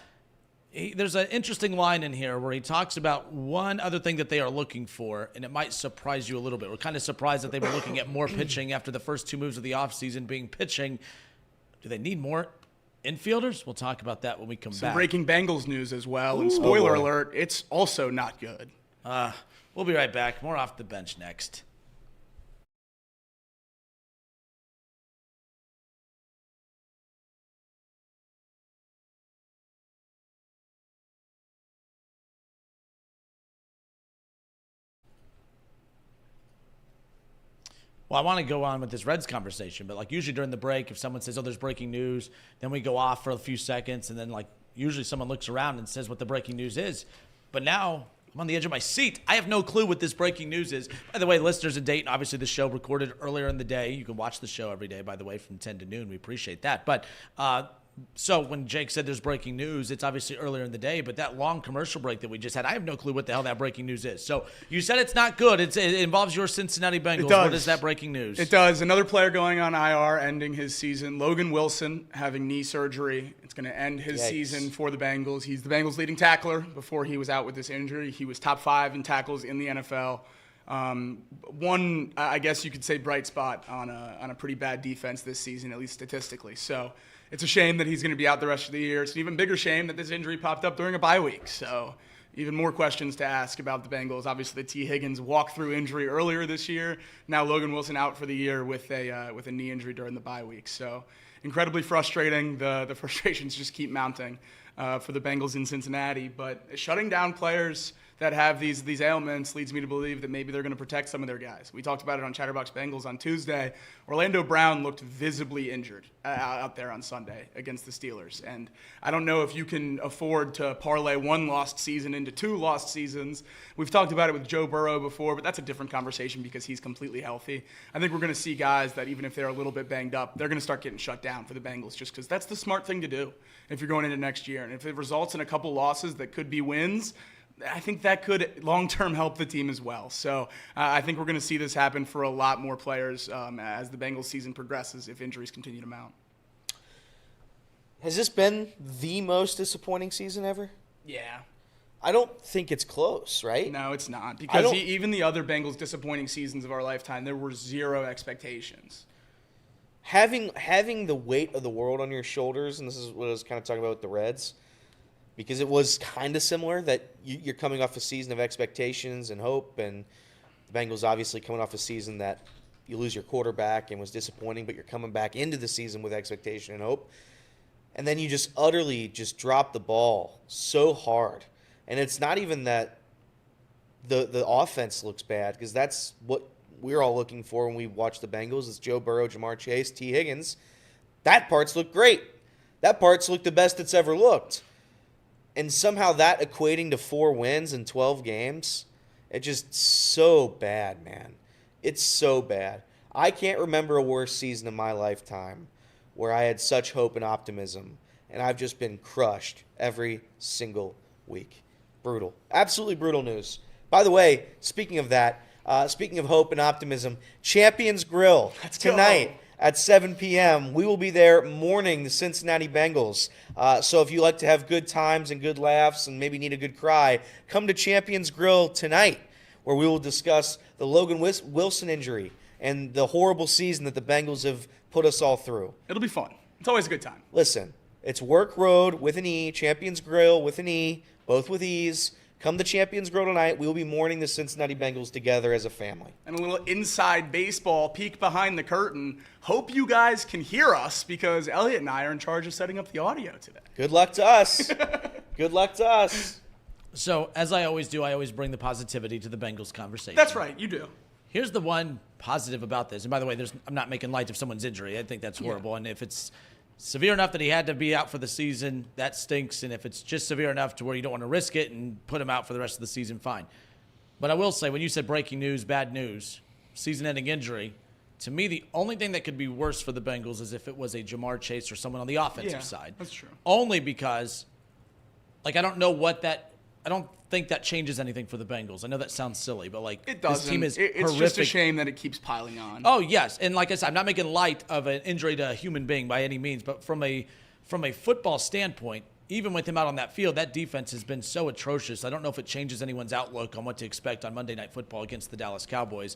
There's an interesting line in here where he talks about one other thing that they are looking for, and it might surprise you a little bit. We're kind of surprised that they were looking at more pitching after the first two moves of the offseason being pitching. Do they need more infielders? We'll talk about that when we come back. Breaking Bengals news as well. And spoiler alert, it's also not good. We'll be right back. More Off the Bench next. Well, I want to go on with this Reds conversation, but like usually during the break, if someone says, oh, there's breaking news, then we go off for a few seconds, and then like usually someone looks around and says what the breaking news is. But now I'm on the edge of my seat. I have no clue what this breaking news is. By the way, listeners, a date, obviously the show recorded earlier in the day. You can watch the show every day, by the way, from 10 to noon. We appreciate that. But so when Jake said there's breaking news, it's obviously earlier in the day, but that long commercial break that we just had, I have no clue what the hell that breaking news is. So you said it's not good. It involves your Cincinnati Bengals. It does. What is that breaking news? It does. Another player going on IR, ending his season. Logan Wilson having knee surgery. It's going to end his season for the Bengals. He's the Bengals' leading tackler before he was out with this injury. He was top 5 in tackles in the NFL. One, I guess you could say, bright spot on a pretty bad defense this season, at least statistically. So it's a shame that he's going to be out the rest of the year. It's an even bigger shame that this injury popped up during a bye week. So even more questions to ask about the Bengals. Obviously, the T. Higgins walkthrough injury earlier this year. Now Logan Wilson out for the year with a knee injury during the bye week. So incredibly frustrating. The frustrations just keep mounting for the Bengals in Cincinnati. But shutting down players that have these ailments leads me to believe that maybe they're going to protect some of their guys. We talked about it on Chatterbox Bengals on Tuesday. Orlando Brown looked visibly injured out there on Sunday against the Steelers. And I don't know if you can afford to parlay one lost season into 2 lost seasons. We've talked about it with Joe Burrow before, but that's a different conversation because he's completely healthy. I think we're going to see guys that even if they're a little bit banged up, they're going to start getting shut down for the Bengals just because that's the smart thing to do if you're going into next year. And if it results in a couple losses that could be wins, I think that could long-term help the team as well. So I think we're going to see this happen for a lot more players as the Bengals season progresses if injuries continue to mount. Has this been the most disappointing season ever? Yeah. I don't think it's close, right? No, it's not. Because even the other Bengals disappointing seasons of our lifetime, there were 0 expectations. Having the weight of the world on your shoulders, and this is what I was kind of talking about with the Reds, because it was kind of similar that you're coming off a season of expectations and hope, and the Bengals obviously coming off a season that you lose your quarterback and was disappointing, but you're coming back into the season with expectation and hope. And then you just utterly just drop the ball so hard. And it's not even that the offense looks bad, because that's what we're all looking for when we watch the Bengals. It's Joe Burrow, Jamar Chase, T. Higgins. That part's looked great. That part's looked the best it's ever looked. And somehow that equating to 4 wins in 12 games, it's just so bad, man. It's so bad. I can't remember a worse season in my lifetime where I had such hope and optimism, and I've just been crushed every single week. Brutal. Absolutely brutal news. By the way, speaking of that, speaking of hope and optimism, Champions Grill tonight at 7 p.m. We will be there mourning the Cincinnati Bengals. So if you like to have good times and good laughs and maybe need a good cry, come to Champions Grill tonight, where we will discuss the Logan Wilson injury and the horrible season that the Bengals have put us all through. It'll be fun. It's always a good time. Listen, it's Work Road with an E, Champions Grill with an E, both with E's. Come to Champions Grill tonight. We will be mourning the Cincinnati Bengals together as a family. And a little inside baseball peek behind the curtain. Hope you guys can hear us, because Elliot and I are in charge of setting up the audio today. Good luck to us. Good luck to us. So, as I always do, I always bring the positivity to the Bengals conversation. That's right, you do. Here's the one positive about this. And by the way, I'm not making light of someone's injury. I think that's horrible. Yeah. And if it's severe enough that he had to be out for the season, that stinks. And if it's just severe enough to where you don't want to risk it and put him out for the rest of the season, fine. But I will say, when you said breaking news, bad news, season-ending injury, to me, the only thing that could be worse for the Bengals is if it was a Jamar Chase or someone on the offensive side. That's true. Only because, I don't think that changes anything for the Bengals. I know that sounds silly, but it doesn't. This team is it's horrific. Just a shame that it keeps piling on. Oh yes, and like I said, I'm not making light of an injury to a human being by any means, but from a football standpoint, even with him out on that field, that defense has been so atrocious. I don't know if it changes anyone's outlook on what to expect on Monday Night Football against the Dallas Cowboys.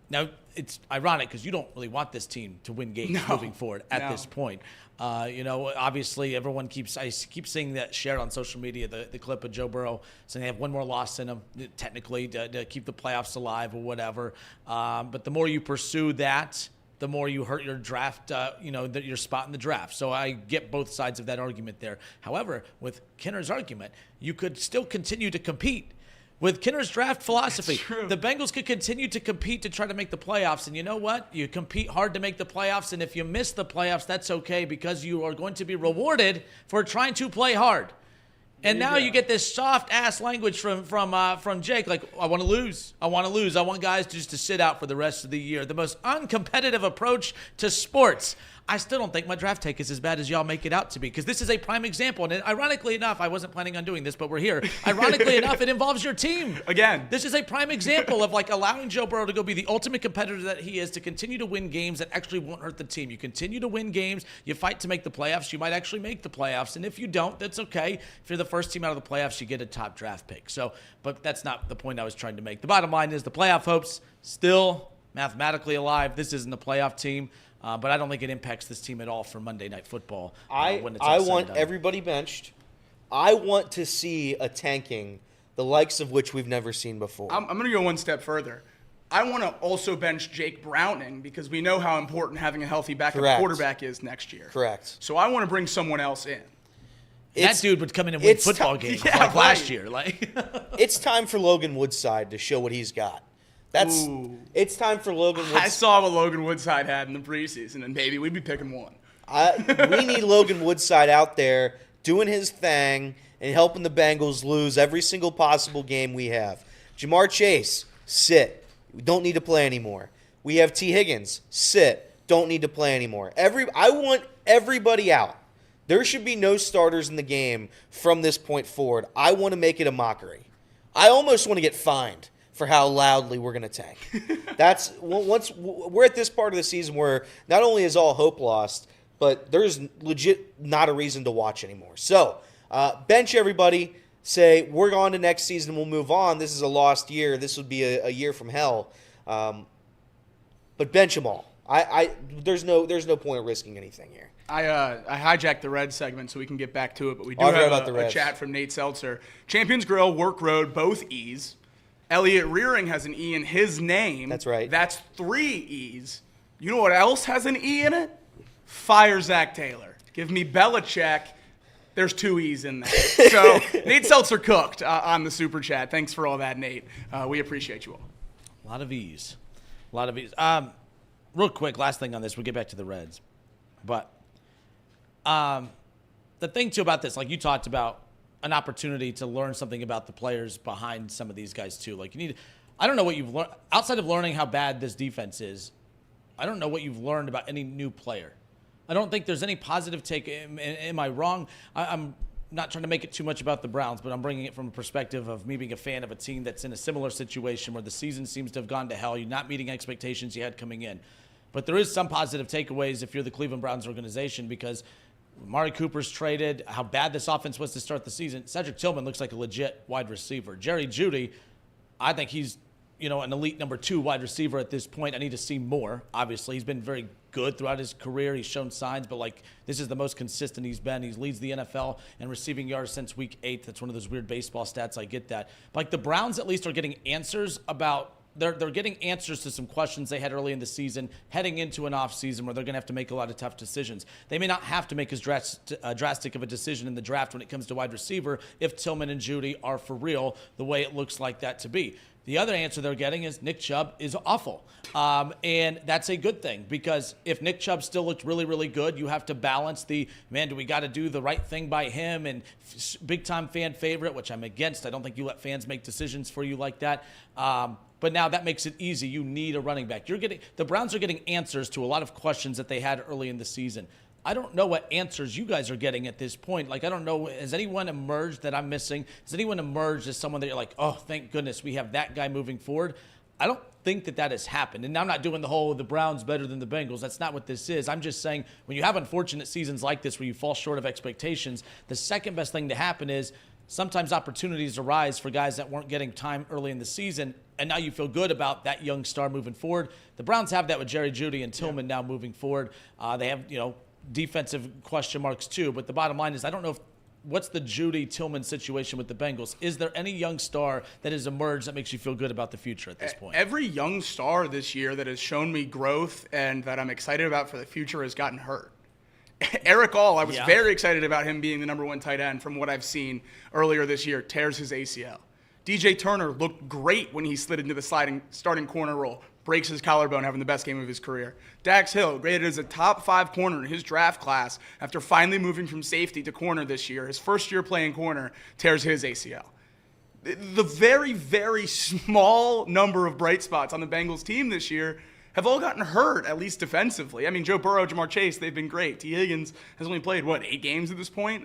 Now, it's ironic because you don't really want this team to win games moving forward at this point. Obviously, I keep seeing that shared on social media, the clip of Joe Burrow saying they have one more loss in them, technically, to keep the playoffs alive or whatever. But the more you pursue that, the more you hurt your draft, your spot in the draft. So I get both sides of that argument there. However, with Kinner's argument, you could still continue to compete. With Kinner's draft philosophy, the Bengals could continue to compete to try to make the playoffs. And you know what? You compete hard to make the playoffs, and if you miss the playoffs, that's okay, because you are going to be rewarded for trying to play hard. And now you get this soft-ass language from Jake, like, I want to lose. I want to lose. I want guys just to sit out for the rest of the year. The most uncompetitive approach to sports. I still don't think my draft take is as bad as y'all make it out to be, because this is a prime example. And ironically enough, I wasn't planning on doing this, but we're here. Ironically enough, it involves your team. Again. This is a prime example of allowing Joe Burrow to go be the ultimate competitor that he is, to continue to win games that actually won't hurt the team. You continue to win games. You fight to make the playoffs. You might actually make the playoffs. And if you don't, that's okay. If you're the first team out of the playoffs, you get a top draft pick. But that's not the point I was trying to make. The bottom line is the playoff hopes still mathematically alive. This isn't a playoff team. But I don't think it impacts this team at all for Monday Night Football. When it's I want everybody benched. I want to see a tanking, the likes of which we've never seen before. I'm going to go one step further. I want to also bench Jake Browning, because we know how important having a healthy backup quarterback is next year. Correct. So I want to bring someone else in. That dude would come in and win it's football ti- games yeah, like last right. year. Like, It's time for Logan Woodside to show what he's got. It's time for Logan I Woodside. saw what Logan Woodside had in the preseason, and maybe we'd be picking one. We need Logan Woodside out there doing his thing and helping the Bengals lose every single possible game we have. Jamar Chase, sit. We don't need to play anymore. We have T. Higgins, sit. Don't need to play anymore. I want everybody out. There should be no starters in the game from this point forward. I want to make it a mockery. I almost want to get fined for how loudly we're going to tank. That's once we're at this part of the season where not only is all hope lost, but there's legit not a reason to watch anymore. So bench everybody. Say we're on to next season. We'll move on. This is a lost year. This would be a year from hell. But bench them all. There's no point of risking anything here. I hijacked the red segment so we can get back to it, but we do I forgot have about the a Reds. chat from Nate Seltzer. Champions Grill, Work Road, both E's. Elliot Rearing has an E in his name. That's right. That's 3 E's. You know what else has an E in it? Fire Zach Taylor. Give me Belichick. There's 2 E's in there. So Nate Seltzer cooked on the super chat. Thanks for all that, Nate. We appreciate you all. a lot of E's. A lot of E's. Real quick, last thing on this. We'll get back to the Reds. But the thing, too, about this, like you talked about, an opportunity to learn something about the players behind some of these guys, too. Like, you need – I don't know what you've learned – outside of learning how bad this defense is, I don't know what you've learned about any new player. I don't think there's any positive take. Am I wrong? I'm not trying to make it too much about the Browns, but I'm bringing it from a perspective of me being a fan of a team that's in a similar situation where the season seems to have gone to hell. You're not meeting expectations you had coming in. But there is some positive takeaways if you're the Cleveland Browns organization, because Amari Cooper's traded, how bad this offense was to start the season. Cedric Tillman looks like a legit wide receiver. Jerry Jeudy, I think he's an elite number 2 wide receiver at this point. I need to see more. Obviously, he's been very good throughout his career. He's shown signs, but this is the most consistent he's been. He leads the NFL in receiving yards since week 8. That's one of those weird baseball stats. I get that. But the Browns at least are getting answers about they're getting answers to some questions they had early in the season, heading into an offseason where they're going to have to make a lot of tough decisions. They may not have to make as drastic of a decision in the draft when it comes to wide receiver if Tillman and Jeudy are for real the way it looks like that to be. The other answer they're getting is Nick Chubb is awful. And that's a good thing, because if Nick Chubb still looked really, really good, you have to balance do we got to do the right thing by him, and big-time fan favorite, which I'm against. I don't think you let fans make decisions for you like that. But now that makes it easy. You need a running back. The Browns are getting answers to a lot of questions that they had early in the season. I don't know what answers you guys are getting at this point. I don't know. Has anyone emerged that I'm missing? Has anyone emerged as someone that you're like, oh, thank goodness we have that guy moving forward? I don't think that has happened. And I'm not doing the Browns better than the Bengals. That's not what this is. I'm just saying when you have unfortunate seasons like this where you fall short of expectations, the second best thing to happen is sometimes opportunities arise for guys that weren't getting time early in the season, and now you feel good about that young star moving forward. The Browns have that with Jerry Jeudy and Tillman now moving forward. They have, defensive question marks too, but the bottom line is I don't know what's the Jeudy-Tillman situation with the Bengals. Is there any young star that has emerged that makes you feel good about the future at this point? Every young star this year that has shown me growth and that I'm excited about for the future has gotten hurt. Eric All, I was very excited about him being the number 1 tight end from what I've seen earlier this year, tears his ACL. DJ Turner looked great when he slid into the starting corner role, breaks his collarbone, having the best game of his career. Dax Hill, graded as a top 5 corner in his draft class after finally moving from safety to corner this year. His first year playing corner, tears his ACL. The very, very small number of bright spots on the Bengals team this year have all gotten hurt, at least defensively. I mean, Joe Burrow, Jamar Chase, they've been great. T. Higgins has only played, 8 games at this point?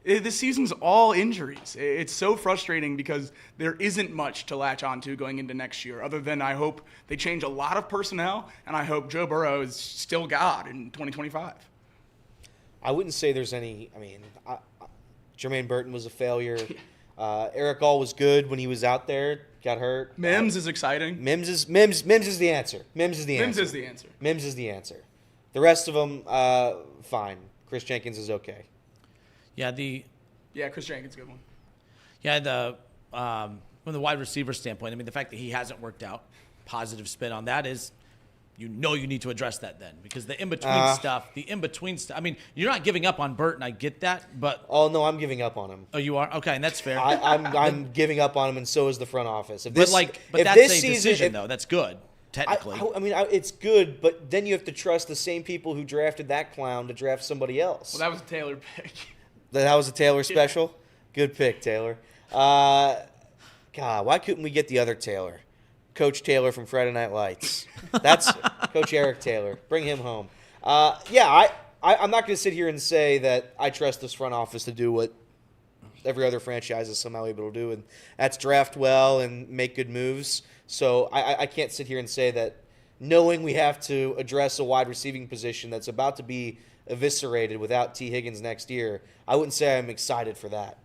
This season's all injuries. It's so frustrating because there isn't much to latch onto going into next year, other than I hope they change a lot of personnel, and I hope Joe Burrow is still God in 2025. I wouldn't say there's any. I mean, Jermaine Burton was a failure. Eric All was good when he was out there. Got hurt. Mims is exciting. Mims is the answer. Mims is the answer. Mims is the answer. The rest of them, fine. Chris Jenkins is okay. Chris Jenkins, good one. Yeah, from the wide receiver standpoint, I mean, the fact that he hasn't worked out, positive spin on that is you need to address that then, because the in-between stuff, I mean, you're not giving up on Burton, I get that, but... Oh, no, I'm giving up on him. Oh, you are? Okay, and that's fair. I'm giving up on him, and so is the front office. But that's a decision, though. That's good, technically. It's good, but then you have to trust the same people who drafted that clown to draft somebody else. Well, that was a Taylor pick. That was a Taylor special? Good pick, Taylor. God, why couldn't we get the other Taylor? Coach Taylor from Friday Night Lights. That's Coach Eric Taylor. Bring him home. I'm not going to sit here and say that I trust this front office to do what every other franchise is somehow able to do, and that's draft well and make good moves. So I can't sit here and say that knowing we have to address a wide receiving position that's about to be eviscerated without T. Higgins next year, I wouldn't say I'm excited for that.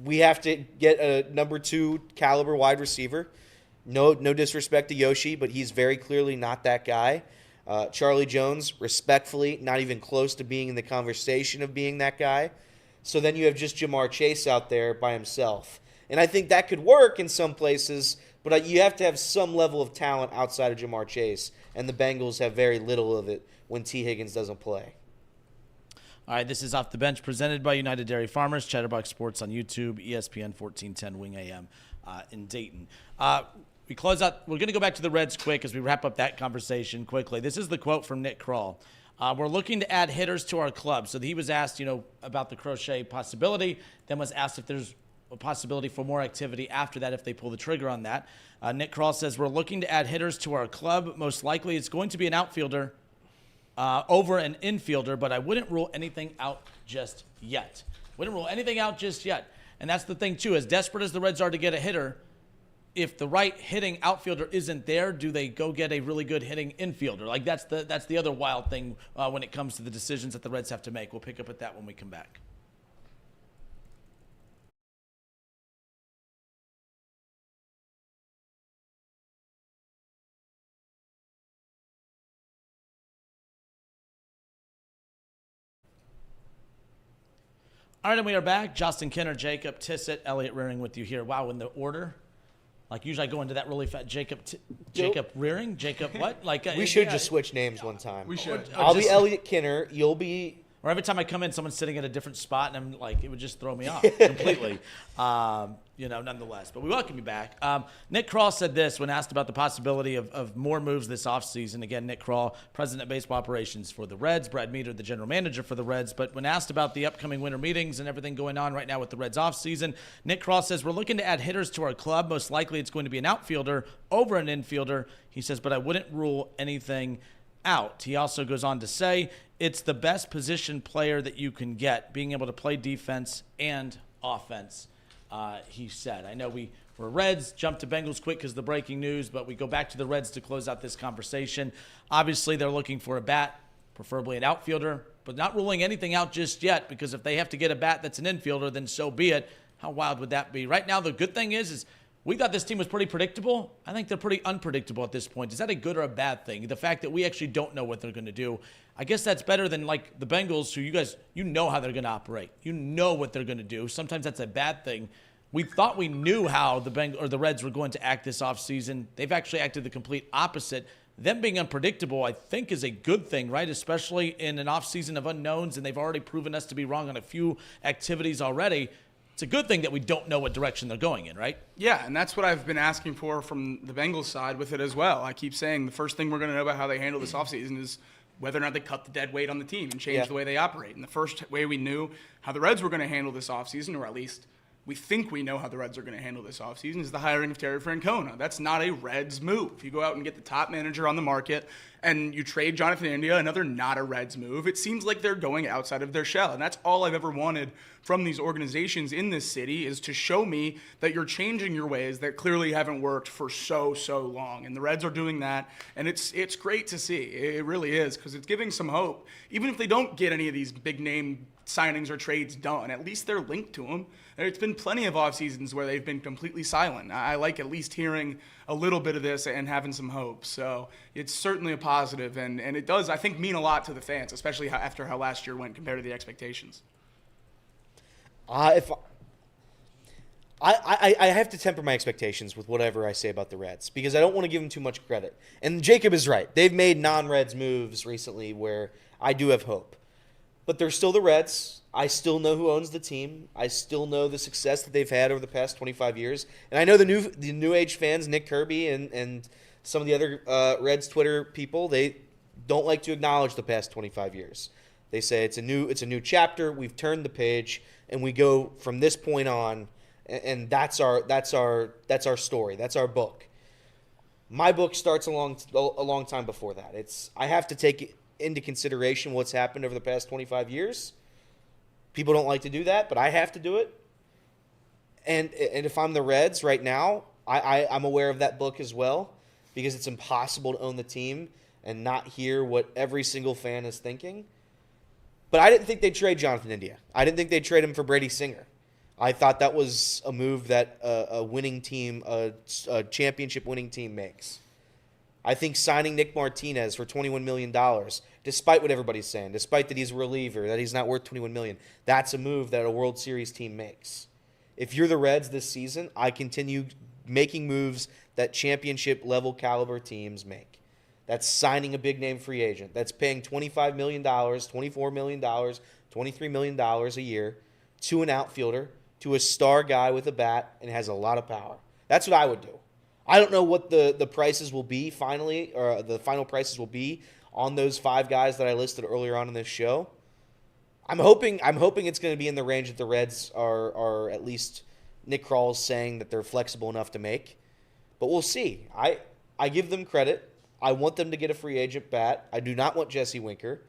We have to get a number 2 caliber wide receiver. No disrespect to Yoshi, but he's very clearly not that guy. Charlie Jones, respectfully, not even close to being in the conversation of being that guy. So then you have just Jamar Chase out there by himself. And I think that could work in some places, but you have to have some level of talent outside of Jamar Chase. And the Bengals have very little of it when T. Higgins doesn't play. All right, this is Off the Bench presented by United Dairy Farmers, Chatterbox Sports on YouTube, ESPN 1410 Wing AM in Dayton. We close out. We're going to go back to the Reds quick as we wrap up that conversation quickly. This is the quote from Nick Kroll. We're looking to add hitters to our club. So he was asked, about the Crochet possibility, then was asked if there's a possibility for more activity after that if they pull the trigger on that. Nick Kroll says, we're looking to add hitters to our club. Most likely it's going to be an outfielder over an infielder, but I wouldn't rule anything out just yet. And that's the thing, too. As desperate as the Reds are to get a hitter, if the right hitting outfielder isn't there, do they go get a really good hitting infielder? Like that's the other wild thing when it comes to the decisions that the Reds have to make. We'll pick up at that when we come back. All right, and we are back. Justin Kinner, Jacob Tissett, Elliot Rearing with you here. Wow, in the order. Like, usually I go into that really fast. Jacob Rearing? Jacob what? Like we should just switch names one time. We should. I'll be Elliot Kinner. You'll be... Or every time I come in, someone's sitting at a different spot, and I'm like, it would just throw me off completely. Nonetheless. But we welcome you back. Nick Kroll said this when asked about the possibility of more moves this offseason. Again, Nick Kroll, president of baseball operations for the Reds. Brad Meader, the general manager for the Reds. But when asked about the upcoming winter meetings and everything going on right now with the Reds offseason, Nick Kroll says, we're looking to add hitters to our club. Most likely it's going to be an outfielder over an infielder. He says, but I wouldn't rule anything out. He also goes on to say, it's the best position player that you can get, being able to play defense and offense, he said. I know we're Reds, jump to Bengals quick because of the breaking news, but we go back to the Reds to close out this conversation. Obviously, they're looking for a bat, preferably an outfielder, but not ruling anything out just yet, because if they have to get a bat that's an infielder, then so be it. How wild would that be? Right now, the good thing is we thought this team was pretty predictable. I think they're pretty unpredictable at this point. Is that a good or a bad thing? The fact that we actually don't know what they're going to do, I guess that's better than like the Bengals, who you know how they're going to operate. You know what they're going to do. Sometimes that's a bad thing. We thought we knew how the Reds were going to act this offseason. They've actually acted the complete opposite. Them being unpredictable, I think, is a good thing, right? Especially in an offseason of unknowns, and they've already proven us to be wrong on a few activities already. It's a good thing that we don't know what direction they're going in, right? Yeah, and that's what I've been asking for from the Bengals side with it as well. I keep saying the first thing we're going to know about how they handle this offseason is whether or not they cut the dead weight on the team and change the way they operate. And the first way we knew how the Reds were going to handle this offseason, or at least we think we know how the Reds are going to handle this offseason, is the hiring of Terry Francona. That's not a Reds move. You go out and get the top manager on the market and you trade Jonathan India, another not a Reds move. It seems like they're going outside of their shell. And that's all I've ever wanted from these organizations in this city, is to show me that you're changing your ways that clearly haven't worked for so long. And the Reds are doing that. And it's great to see. It really is, because it's giving some hope. Even if they don't get any of these big name signings or trades done, at least they're linked to them. There's been plenty of off seasons where they've been completely silent. I like at least hearing a little bit of this and having some hope. So it's certainly a positive, and it does, I think, mean a lot to the fans, especially after how last year went compared to the expectations. I I have to temper my expectations with whatever I say about the Reds because I don't want to give them too much credit. And Jacob is right. They've made non-Reds moves recently where I do have hope. But they're still the Reds. I still know who owns the team. I still know the success that they've had over the past 25 years. And I know the new age fans, Nick Kirby and some of the other Reds Twitter people, they don't like to acknowledge the past 25 years. They say it's a new chapter. We've turned the page, and we go from this point on, and that's our story. That's our book. My book starts a long time before that. I have to take into consideration what's happened over the past 25 years. People don't like to do that, but I have to do it. And if I'm the Reds right now, I'm aware of that book as well because it's impossible to own the team and not hear what every single fan is thinking. But I didn't think they'd trade Jonathan India. I didn't think they'd trade him for Brady Singer. I thought that was a move that a winning team, a championship winning team makes. I think signing Nick Martinez for $21 million, despite what everybody's saying, despite that he's a reliever, that he's not worth $21 million, that's a move that a World Series team makes. If you're the Reds this season, I continue making moves that championship-level caliber teams make. That's signing a big-name free agent. That's paying $25 million, $24 million, $23 million a year to an outfielder, to a star guy with a bat and has a lot of power. That's what I would do. I don't know what the prices will be finally, or the final prices will be on those 5 guys that I listed earlier on in this show. I'm hoping it's going to be in the range that the Reds are at least Nick Kral's saying that they're flexible enough to make. But we'll see. I give them credit. I want them to get a free agent bat. I do not want Jesse Winker.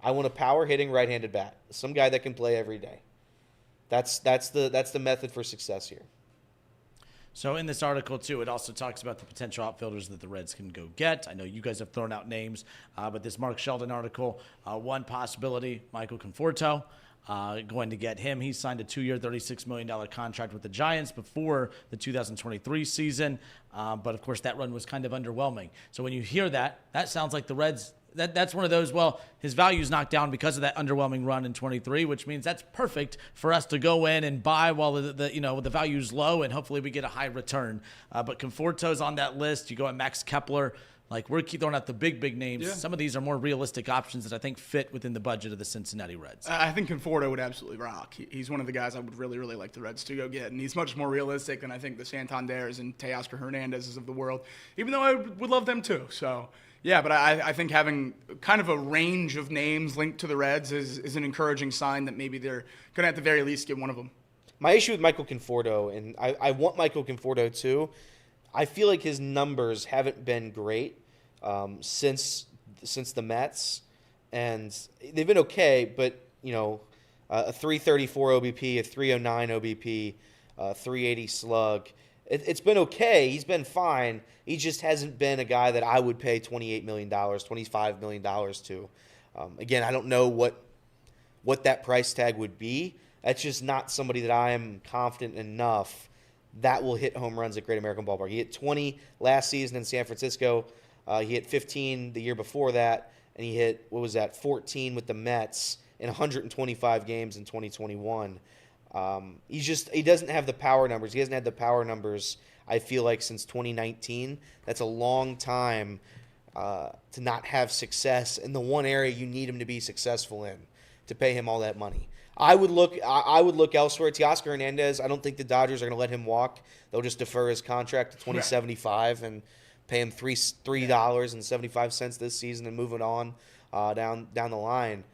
I want a power-hitting right-handed bat, some guy that can play every day. That's the method for success here. So in this article, too, it also talks about the potential outfielders that the Reds can go get. I know you guys have thrown out names, but this Mark Sheldon article, one possibility, Michael Conforto, going to get him. He signed a 2-year, $36 million contract with the Giants before the 2023 season, but, of course, that run was kind of underwhelming. So when you hear that, that sounds like the Reds – that's one of those, well, his value's knocked down because of that underwhelming run in 23, which means that's perfect for us to go in and buy while the value's low and hopefully we get a high return. But Conforto's on that list. You go at Max Kepler. Like, we're keep throwing out the big names. Yeah. Some of these are more realistic options that I think fit within the budget of the Cincinnati Reds. I think Conforto would absolutely rock. He's one of the guys I would really, really like the Reds to go get, and he's much more realistic than I think the Santanders and Teoscar Hernandez's of the world, even though I would love them too. So, yeah, but I think having kind of a range of names linked to the Reds is an encouraging sign that maybe they're going to at the very least get one of them. My issue with Michael Conforto, and I want Michael Conforto too, I feel like his numbers haven't been great since the Mets, and they've been okay, but a 334 OBP, a 309 OBP, 380 slug. It's been okay. He's been fine. He just hasn't been a guy that I would pay $28 million, $25 million to. Again, I don't know what that price tag would be. That's just not somebody that I am confident enough that will hit home runs at Great American Ballpark. He hit 20 last season in San Francisco. He hit 15 the year before that, and he hit, 14 with the Mets in 125 games in 2021. He doesn't have the power numbers. He hasn't had the power numbers, I feel like, since 2019. That's a long time to not have success in the one area you need him to be successful in to pay him all that money. I would look elsewhere. Teoscar Hernandez, I don't think the Dodgers are going to let him walk. They'll just defer his contract to 2075 and pay him $3.75 this season and move it on down the line.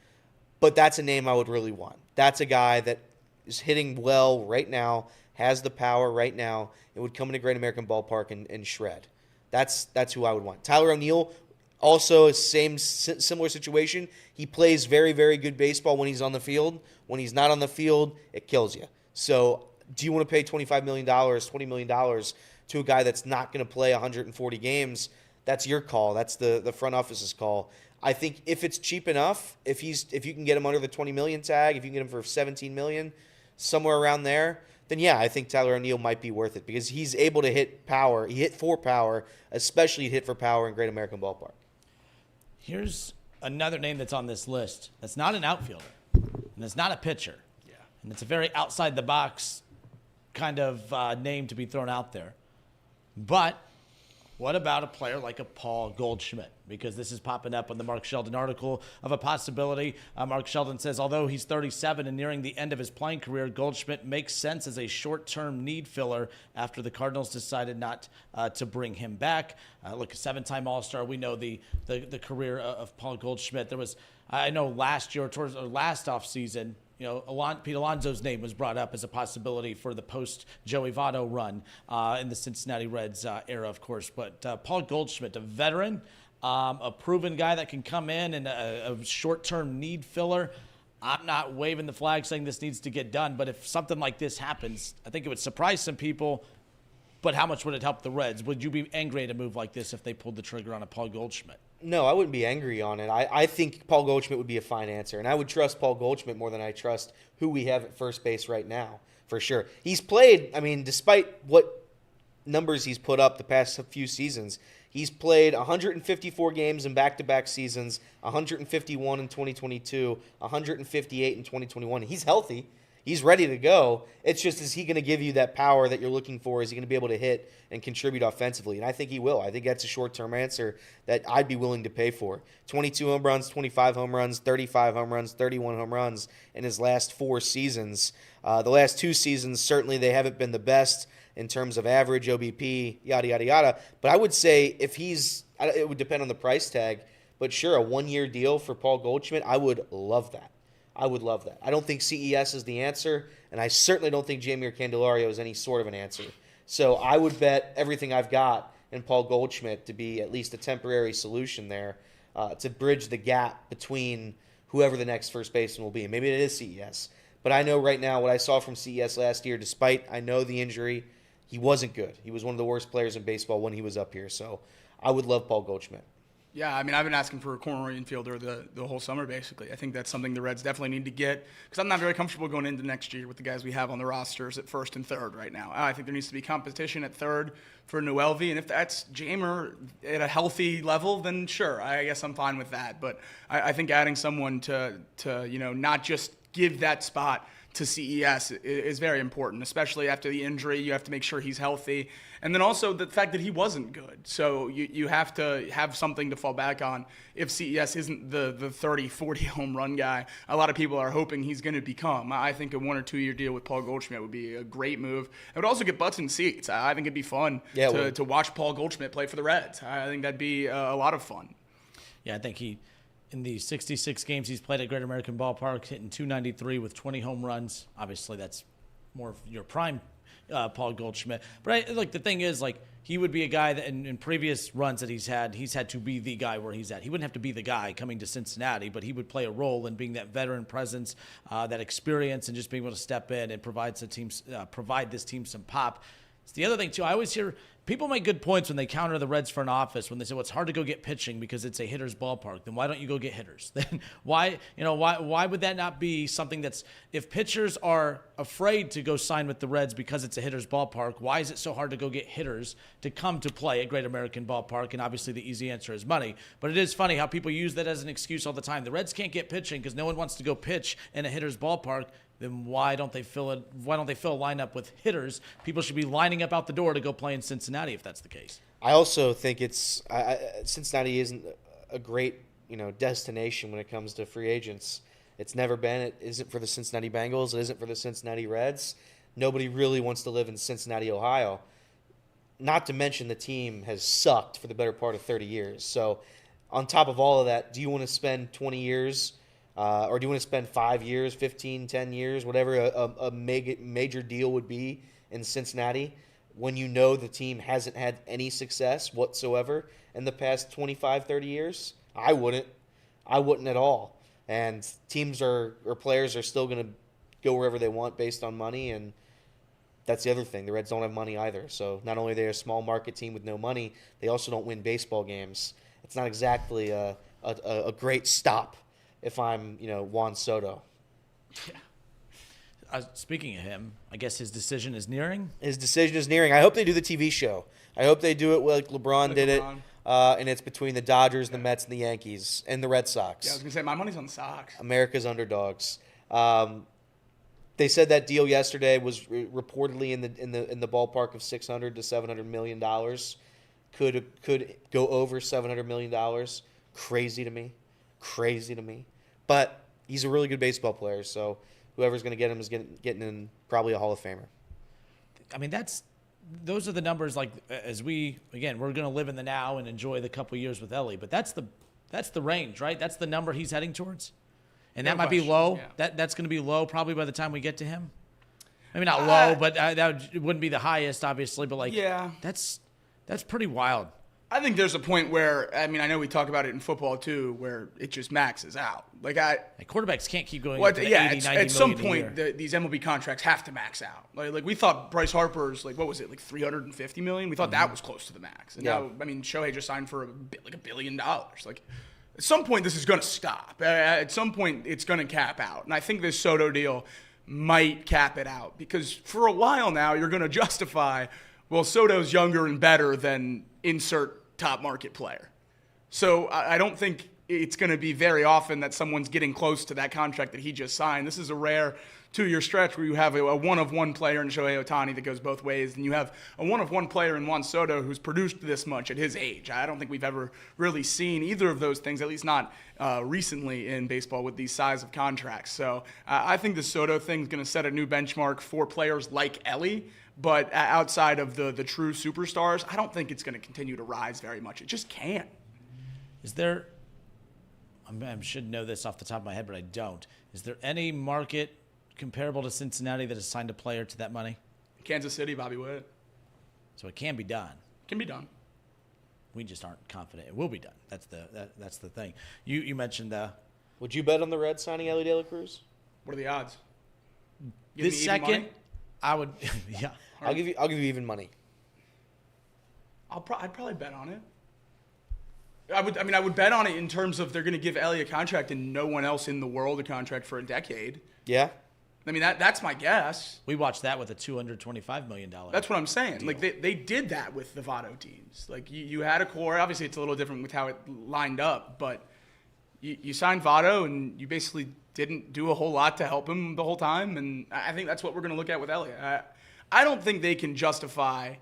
But that's a name I would really want. That's a guy that is hitting well right now, has the power right now, and would come into Great American Ballpark and shred. That's who I would want. Tyler O'Neill, also similar situation. He plays very, very good baseball when he's on the field. When he's not on the field, it kills you. So do you want to pay $25 million, $20 million to a guy that's not going to play 140 games? That's your call. That's the front office's call. I think if it's cheap enough, if you can get him under the $20 million tag, if you can get him for $17 million, somewhere around there, then yeah, I think Tyler O'Neill might be worth it because he's able to hit power. He hit for power, especially hit for power in Great American Ballpark. Here's another name that's on this list that's not an outfielder, and it's not a pitcher. Yeah. And it's a very outside-the-box kind of name to be thrown out there. But what about a player like a Paul Goldschmidt? Because this is popping up on the Mark Sheldon article of a possibility. Mark Sheldon says, although he's 37 and nearing the end of his playing career, Goldschmidt makes sense as a short-term need filler after the Cardinals decided not to bring him back. Look, a 7-time All-Star. We know the career of Paul Goldschmidt. There was, I know last year, towards last offseason, Pete Alonso's name was brought up as a possibility for the post-Joey Votto run in the Cincinnati Reds era, of course. But Paul Goldschmidt, a veteran, a proven guy that can come in and a short-term need filler. I'm not waving the flag saying this needs to get done, but if something like this happens, I think it would surprise some people. But how much would it help the Reds? Would you be angry at a move like this if they pulled the trigger on a Paul Goldschmidt? No, I wouldn't be angry on it. I think Paul Goldschmidt would be a fine answer, and I would trust Paul Goldschmidt more than I trust who we have at first base right now, for sure. He's played, despite what numbers he's put up the past few seasons, he's played 154 games in back-to-back seasons, 151 in 2022, 158 in 2021. He's healthy. He's ready to go. It's just, is he going to give you that power that you're looking for? Is he going to be able to hit and contribute offensively? And I think he will. I think that's a short-term answer that I'd be willing to pay for. 22 home runs, 25 home runs, 35 home runs, 31 home runs in his last 4 seasons. The last 2 seasons, certainly they haven't been the best in terms of average, OBP, yada, yada, yada. But I would say it would depend on the price tag. But sure, a 1-year deal for Paul Goldschmidt, I would love that. I would love that. I don't think CES is the answer, and I certainly don't think Jeimer Candelario is any sort of an answer. So I would bet everything I've got in Paul Goldschmidt to be at least a temporary solution there to bridge the gap between whoever the next first baseman will be. And maybe it is CES. But I know right now what I saw from CES last year, despite I know the injury, he wasn't good. He was one of the worst players in baseball when he was up here. So I would love Paul Goldschmidt. Yeah, I've been asking for a corner infielder the whole summer, basically. I think that's something the Reds definitely need to get because I'm not very comfortable going into next year with the guys we have on the rosters at first and third right now. I think there needs to be competition at third for Noelvi, and if that's Jeimer at a healthy level, then sure, I guess I'm fine with that. But I think adding someone to not just give that spot to CES is very important, especially after the injury. You have to make sure he's healthy. And then also the fact that he wasn't good. So you have to have something to fall back on if CES isn't the 30, 40 home run guy a lot of people are hoping he's going to become. I think a 1 or 2 year deal with Paul Goldschmidt would be a great move. It would also get butts in seats. I think it'd be fun to watch Paul Goldschmidt play for the Reds. I think that'd be a lot of fun. Yeah, I think in the 66 games he's played at Great American Ballpark, hitting .293 with 20 home runs. Obviously, that's more of your prime Paul Goldschmidt. But the thing is, he would be a guy that in previous runs that he's had to be the guy where he's at. He wouldn't have to be the guy coming to Cincinnati, but he would play a role in being that veteran presence, that experience, and just being able to step in and provide this team some pop. It's the other thing, too. I always hear people make good points when they counter the Reds front office when they say, well, it's hard to go get pitching because it's a hitter's ballpark. Then why don't you go get hitters? Then why would that not be something that's, if pitchers are afraid to go sign with the Reds because it's a hitter's ballpark, why is it so hard to go get hitters to come to play at Great American Ballpark? And obviously the easy answer is money. But it is funny how people use that as an excuse all the time. The Reds can't get pitching because no one wants to go pitch in a hitter's ballpark. Then why don't they fill a lineup with hitters? People should be lining up out the door to go play in Cincinnati if that's the case. I also think Cincinnati isn't a great destination when it comes to free agents. It's never been. It isn't for the Cincinnati Bengals. It isn't for the Cincinnati Reds. Nobody really wants to live in Cincinnati, Ohio. Not to mention the team has sucked for the better part of 30 years. So on top of all of that, do you want to spend 20 years or do you want to spend 5 years, 15, 10 years, whatever a major deal would be in Cincinnati when you know the team hasn't had any success whatsoever in the past 25, 30 years? I wouldn't. I wouldn't at all. And teams or players are still going to go wherever they want based on money, and that's the other thing. The Reds don't have money either. So not only are they a small market team with no money, they also don't win baseball games. It's not exactly a great stop if I'm, Juan Soto. Yeah. Speaking of him, I guess his decision is nearing? His decision is nearing. I hope they do the TV show. I hope they do it like LeBron did it, and it's between the Dodgers, the Mets, and the Yankees, and the Red Sox. Yeah, I was going to say, my money's on the Sox. America's underdogs. They said that deal yesterday was reportedly in the ballpark of $600 to $700 million. Could go over $700 million. Crazy to me. But he's a really good baseball player, so whoever's going to get him is getting in probably a Hall of Famer. I mean, those are the numbers. Like we're going to live in the now and enjoy the couple years with Ellie, but that's the range, right? That's the number he's heading towards, and that might be low. Yeah. That's going to be low probably by the time we get to him. Maybe not low, but it wouldn't be the highest, obviously. But that's pretty wild. I think there's a point where, I mean, I know we talk about it in football too, where it just maxes out. Quarterbacks can't keep going. Well, up to 80, 90 at some million point, these MLB contracts have to max out. Like we thought Bryce Harper's, like, what was it, like $350 million? We thought that was close to the max. And now, I mean, Shohei just signed for $1 billion. Like, at some point, this is going to stop. At some point, it's going to cap out. And I think this Soto deal might cap it out because for a while now, you're going to justify, well, Soto's younger and better than insert top market player. So I don't think it's going to be very often that someone's getting close to that contract that he just signed. This is a rare 2-year stretch where you have a one-of-one player in Shohei Ohtani that goes both ways, and you have a one-of-one player in Juan Soto who's produced this much at his age. I don't think we've ever really seen either of those things, at least not recently in baseball with these size of contracts. So I think the Soto thing is going to set a new benchmark for players like Ellie. But outside of the true superstars, I don't think it's going to continue to rise very much. It just can't. Is there, I should know this off the top of my head, but I don't. Is there any market comparable to Cincinnati that has signed a player to that money? Kansas City, Bobby Witt. So it can be done. Can be done. We just aren't confident it will be done. That's the thing. You mentioned Would you bet on the Reds signing Ellie De La Cruz? What are the odds? This second, I would. Yeah. I'll give you even money. I'd probably bet on it. I would bet on it in terms of they're going to give Ellie a contract and no one else in the world a contract for a decade. Yeah. I mean, that's my guess. We watched that with a $225 million. That's what I'm saying. Deal. Like they did that with the Votto teams. Like you had a core. Obviously, it's a little different with how it lined up, but you signed Votto and you basically didn't do a whole lot to help him the whole time. And I think that's what we're going to look at with Ellie. I don't think they can justify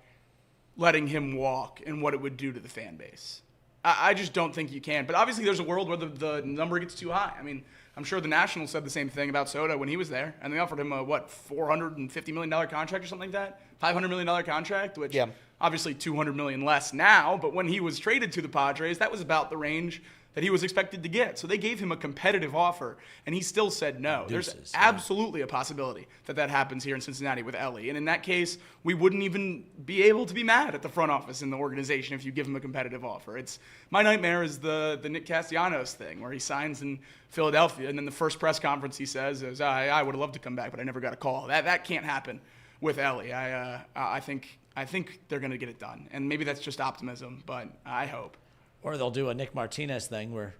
letting him walk and what it would do to the fan base. I just don't think you can. But obviously there's a world where the number gets too high. I mean, I'm sure the Nationals said the same thing about Soto when he was there. And they offered him a, $450 million contract or something like that? $500 million contract, which obviously $200 million less now. But when he was traded to the Padres, that was about the range that he was expected to get. So they gave him a competitive offer, and he still said no. There's absolutely a possibility that happens here in Cincinnati with Ellie. And in that case, we wouldn't even be able to be mad at the front office in the organization if you give him a competitive offer. My nightmare is the Nick Castellanos thing, where he signs in Philadelphia, and then the first press conference he says is, I would have loved to come back, but I never got a call. That can't happen with Ellie. I think they're going to get it done. And maybe that's just optimism, but I hope. Or they'll do a Nick Martinez thing where,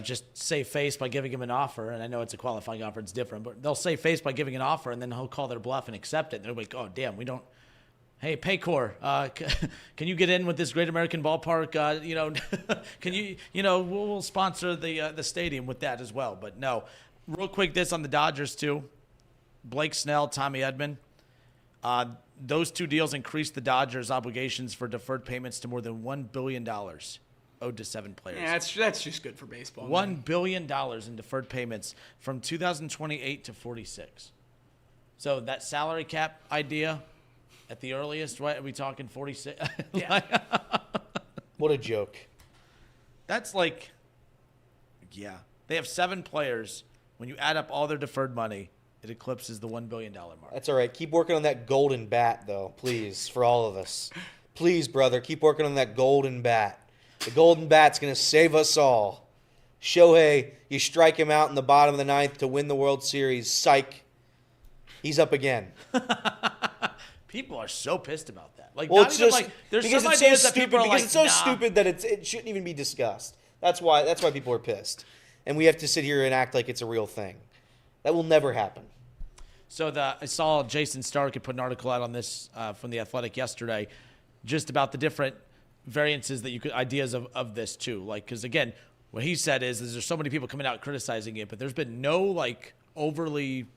just save face by giving him an offer. And I know it's a qualifying offer, it's different, but they'll save face by giving an offer, and then he'll call their bluff and accept it. And they're like, oh, damn, we don't. Hey, Paycor, can you get in with this Great American Ballpark? Can you, we'll sponsor the stadium with that as well. But no, real quick, this on the Dodgers too. Blake Snell, Tommy Edman. Those two deals increased the Dodgers' obligations for deferred payments to more than $1 billion owed to 7 players. Yeah, that's just good for baseball. $1 billion in deferred payments from 2028 to 46. So that salary cap idea at the earliest, right? Are we talking 46? Yeah. What a joke. That's like, yeah. They have 7 players. When you add up all their deferred money, it eclipses the $1 billion mark. That's all right. Keep working on that golden bat, though, please, for all of us. Please, brother, keep working on that golden bat. The golden bat's going to save us all. Shohei, you strike him out in the bottom of the 9th to win the World Series. Psych. He's up again. People are so pissed about that. Like, well, not even like there's some ideas that people are like, it's so stupid that it shouldn't even be discussed. That's why people are pissed. And we have to sit here and act like it's a real thing. That will never happen. So I saw Jason Stark had put an article out on this from The Athletic yesterday, just about the different variances that ideas of this too. Like, because again, what he said is there's so many people coming out criticizing it, but there's been no like overly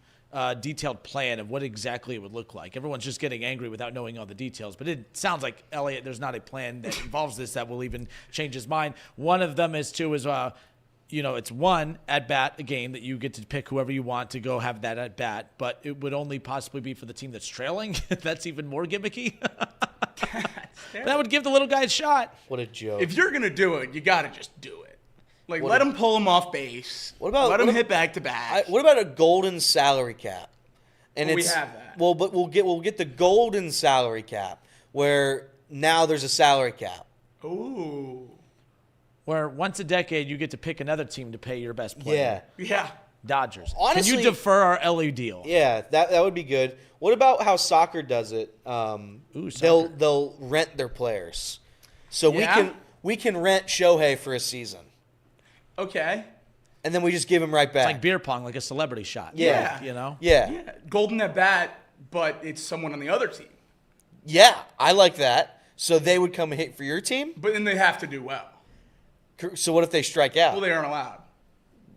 detailed plan of what exactly it would look like. Everyone's just getting angry without knowing all the details. But it sounds like, Elliot, there's not a plan that involves this that will even change his mind. One of them is it's one at bat a game that you get to pick whoever you want to go have that at bat, but it would only possibly be for the team that's trailing. That's even more gimmicky. That would give the little guy a shot. What a joke. If you're going to do it, you got to just do it. Like, let him pull him off base. Let him hit back to back. What about a golden salary cap? And we have that. Well, but we'll get the golden salary cap where now there's a salary cap. Ooh. Where once a decade you get to pick another team to pay your best player. Yeah. Dodgers. Honestly, can you defer our Ellie deal? Yeah, that would be good. What about how soccer does it? Soccer. They'll rent their players, so we can rent Shohei for a season. Okay. And then we just give him right back. It's like beer pong, like a celebrity shot. Yeah. You know? Yeah. Golden at bat, but it's someone on the other team. Yeah, I like that. So they would come and hit for your team? But then they have to do well. So what if they strike out? Well, they aren't allowed.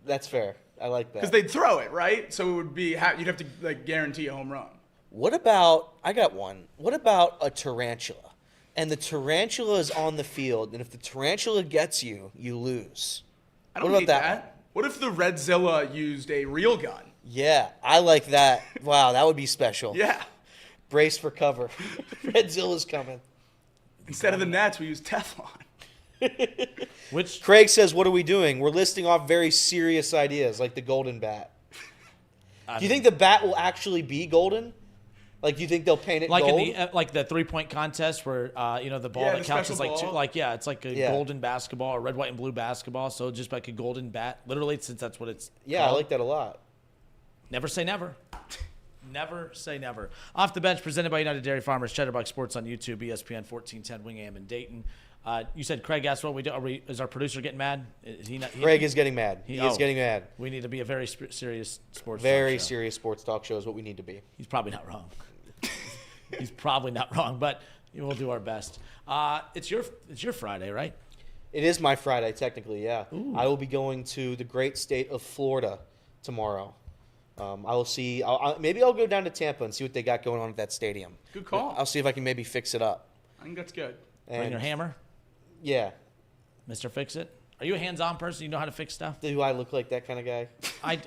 That's fair. I like that. Because they'd throw it, right? So it would be, you'd have to guarantee a home run. What about, I got one. What about a tarantula? And the tarantula is on the field, and if the tarantula gets you, you lose. I don't hate that. What if the Redzilla used a real gun? Yeah, I like that. Wow, that would be special. Yeah. Brace for cover. Redzilla's coming. Instead of the nets, we use Teflon. Craig says, what are we doing? We're listing off very serious ideas, like the golden bat. Do you think the bat will actually be golden? Like, do you think they'll paint it like gold? in the like the 3-point contest where the ball that counts is like it's like a golden basketball or red, white, and blue basketball. So just like a golden bat, literally, since that's what it's Yeah, called. I like that a lot. Never say never. Never say never. Off the Bench, presented by United Dairy Farmers, Chatterbox Sports on YouTube, ESPN 1410 Wing AM in Dayton. You said Craig asked what we do. Is our producer getting mad? Craig is getting mad. He is getting mad. We need to be a very serious sports Very talk show. serious sports talk show is what we need to be. He's probably not wrong. He's probably not wrong, but we'll do our best. It's your Friday, right? It is my Friday, technically, yeah. Ooh. I will be going to the great state of Florida tomorrow. I will see. Maybe I'll go down to Tampa and see what they got going on at that stadium. Good call. I'll see if I can maybe fix it up. I think that's good. Bring your hammer, Yeah. Mr. Fix It. Are you a hands-on person? You know how to fix stuff? Do I look like that kind of guy?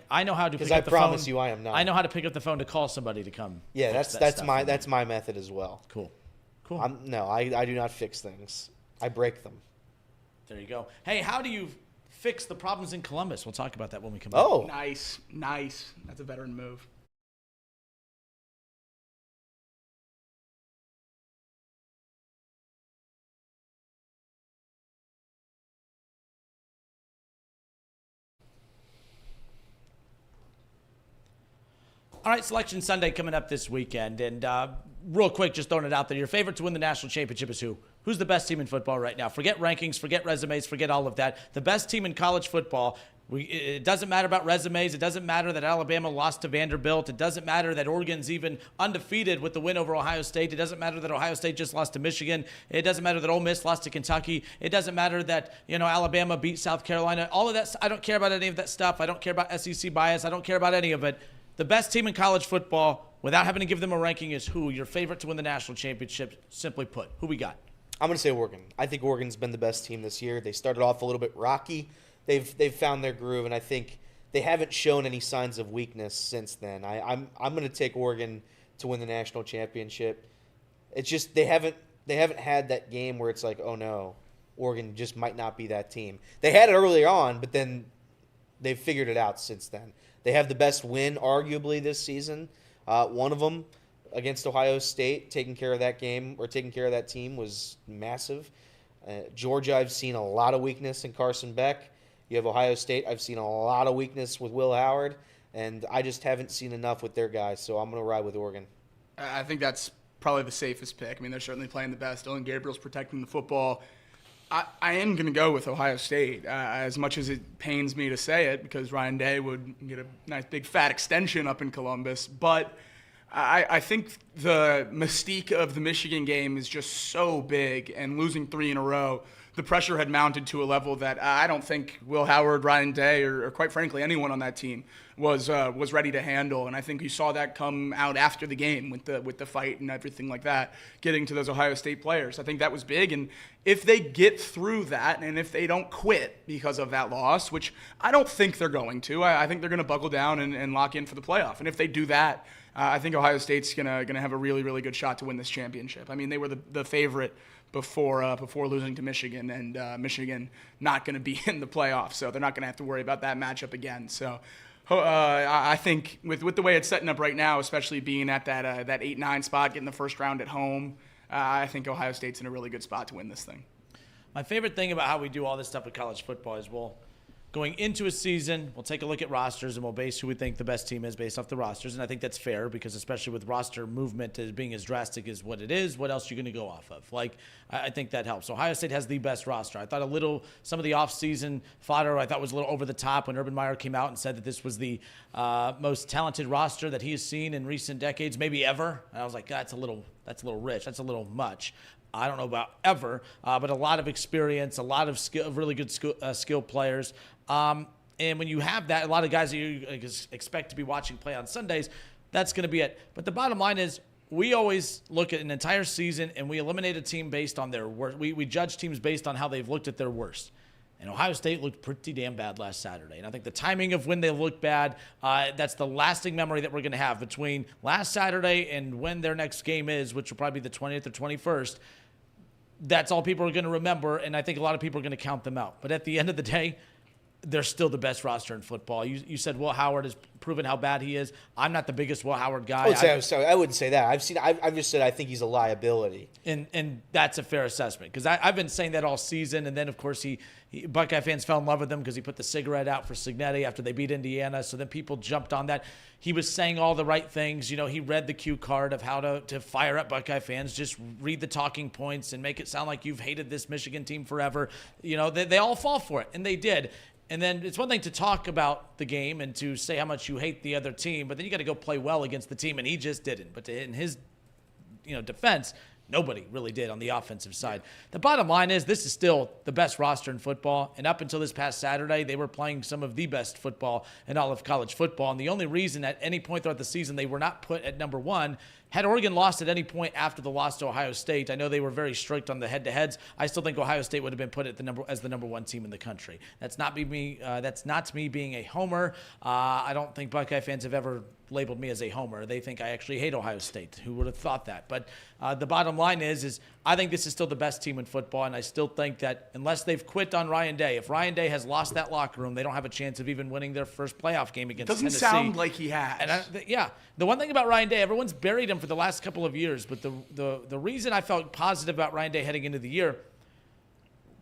I know how to pick Because up I the promise phone. you I am not. I know how to pick up the phone to call somebody to come. Yeah, fix that that's stuff my for me. that's my method as well. Cool. I do not fix things. I break them. There you go. Hey, how do you fix the problems in Columbus? We'll talk about that when we come back. Oh, Nice. That's a veteran move. All right, Selection Sunday coming up this weekend. And real quick, just throwing it out there, your favorite to win the national championship is who? Who's the best team in football right now? Forget rankings, forget resumes, forget all of that. The best team in college football, it doesn't matter about resumes. It doesn't matter that Alabama lost to Vanderbilt. It doesn't matter that Oregon's even undefeated with the win over Ohio State. It doesn't matter that Ohio State just lost to Michigan. It doesn't matter that Ole Miss lost to Kentucky. It doesn't matter that, Alabama beat South Carolina. All of that, I don't care about any of that stuff. I don't care about SEC bias. I don't care about any of it. The best team in college football, without having to give them a ranking, is who? Your favorite to win the national championship, simply put. Who we got? I'm going to say Oregon. I think Oregon's been the best team this year. They started off a little bit rocky. They've found their groove, and I think they haven't shown any signs of weakness since then. I'm going to take Oregon to win the national championship. It's just they haven't had that game where it's like, oh no, Oregon just might not be that team. They had it earlier on, but then they've figured it out since then. They have the best win, arguably, this season. One of them against Ohio State, taking care of that game or taking care of that team was massive. Georgia, I've seen a lot of weakness in Carson Beck. You have Ohio State, I've seen a lot of weakness with Will Howard, and I just haven't seen enough with their guys, so I'm going to ride with Oregon. I think that's probably the safest pick. I mean, they're certainly playing the best. Dylan Gabriel's protecting the football. I am going to go with Ohio State, as much as it pains me to say it, because Ryan Day would get a nice big fat extension up in Columbus. But I think the mystique of the Michigan game is just so big, and losing 3 in a row. the pressure had mounted to a level that I don't think Will Howard, Ryan Day, or quite frankly anyone on that team was ready to handle. And I think you saw that come out after the game with the fight and everything like that, getting to those Ohio State players. I think that was big. And if they get through that, and if they don't quit because of that loss, which I don't think they're going to, I think they're going to buckle down and lock in for the playoff. And if they do that, I think Ohio State's gonna have a really, really good shot to win this championship. I mean, they were the favorite before losing to Michigan, and Michigan not going to be in the playoffs, so they're not going to have to worry about that matchup again. So I think with the way it's setting up right now, especially being at that 8-9 spot, getting the first round at home, I think Ohio State's in a really good spot to win this thing. My favorite thing about how we do all this stuff with college football is going into a season, we'll take a look at rosters and we'll base who we think the best team is based off the rosters. And I think that's fair because especially with roster movement as being as drastic as what it is, what else are you going to go off of? I think that helps. Ohio State has the best roster. I thought some of the offseason fodder I thought was a little over the top when Urban Meyer came out and said that this was the most talented roster that he has seen in recent decades, maybe ever. And I was like, that's a little rich. That's a little much. I don't know about ever, but a lot of experience, a lot of skill, really good skill players. And when you have that, a lot of guys that you expect to be watching play on Sundays, that's going to be it. But the bottom line is we always look at an entire season and we eliminate a team based on their worst. We judge teams based on how they've looked at their worst. And Ohio State looked pretty damn bad last Saturday. And I think the timing of when they looked bad, that's the lasting memory that we're going to have between last Saturday and when their next game is, which will probably be the 20th or 21st. That's all people are going to remember, and I think a lot of people are going to count them out. But at the end of the day, they're still the best roster in football. You said Will Howard has proven how bad he is. I'm not the biggest Will Howard guy. I wouldn't say that. I've just said I think he's a liability. And that's a fair assessment because I've been saying that all season. And then, of course, Buckeye fans fell in love with him because he put the cigarette out for Cignetti after they beat Indiana. So then people jumped on that. He was saying all the right things. He read the cue card of how to fire up Buckeye fans. Just read the talking points and make it sound like you've hated this Michigan team forever. They all fall for it, and they did. And then it's one thing to talk about the game and to say how much you hate the other team, but then you got to go play well against the team, and he just didn't. But in his defense, nobody really did on the offensive side. The bottom line is this is still the best roster in football, and up until this past Saturday, they were playing some of the best football in all of college football. And the only reason at any point throughout the season they were not put at number one, had Oregon lost at any point after the loss to Ohio State, I know they were very strict on the head-to-heads. I still think Ohio State would have been put at as the number one team in the country. That's not me. That's not me being a homer. I don't think Buckeye fans have ever labeled me as a homer. They think I actually hate Ohio State. Who would have thought that? But the bottom line is I think this is still the best team in football, and I still think that unless they've quit on Ryan Day, if Ryan Day has lost that locker room, they don't have a chance of even winning their first playoff game against Tennessee. Doesn't sound like he has. And the one thing about Ryan Day, everyone's buried him for the last couple of years, but the reason I felt positive about Ryan Day heading into the year,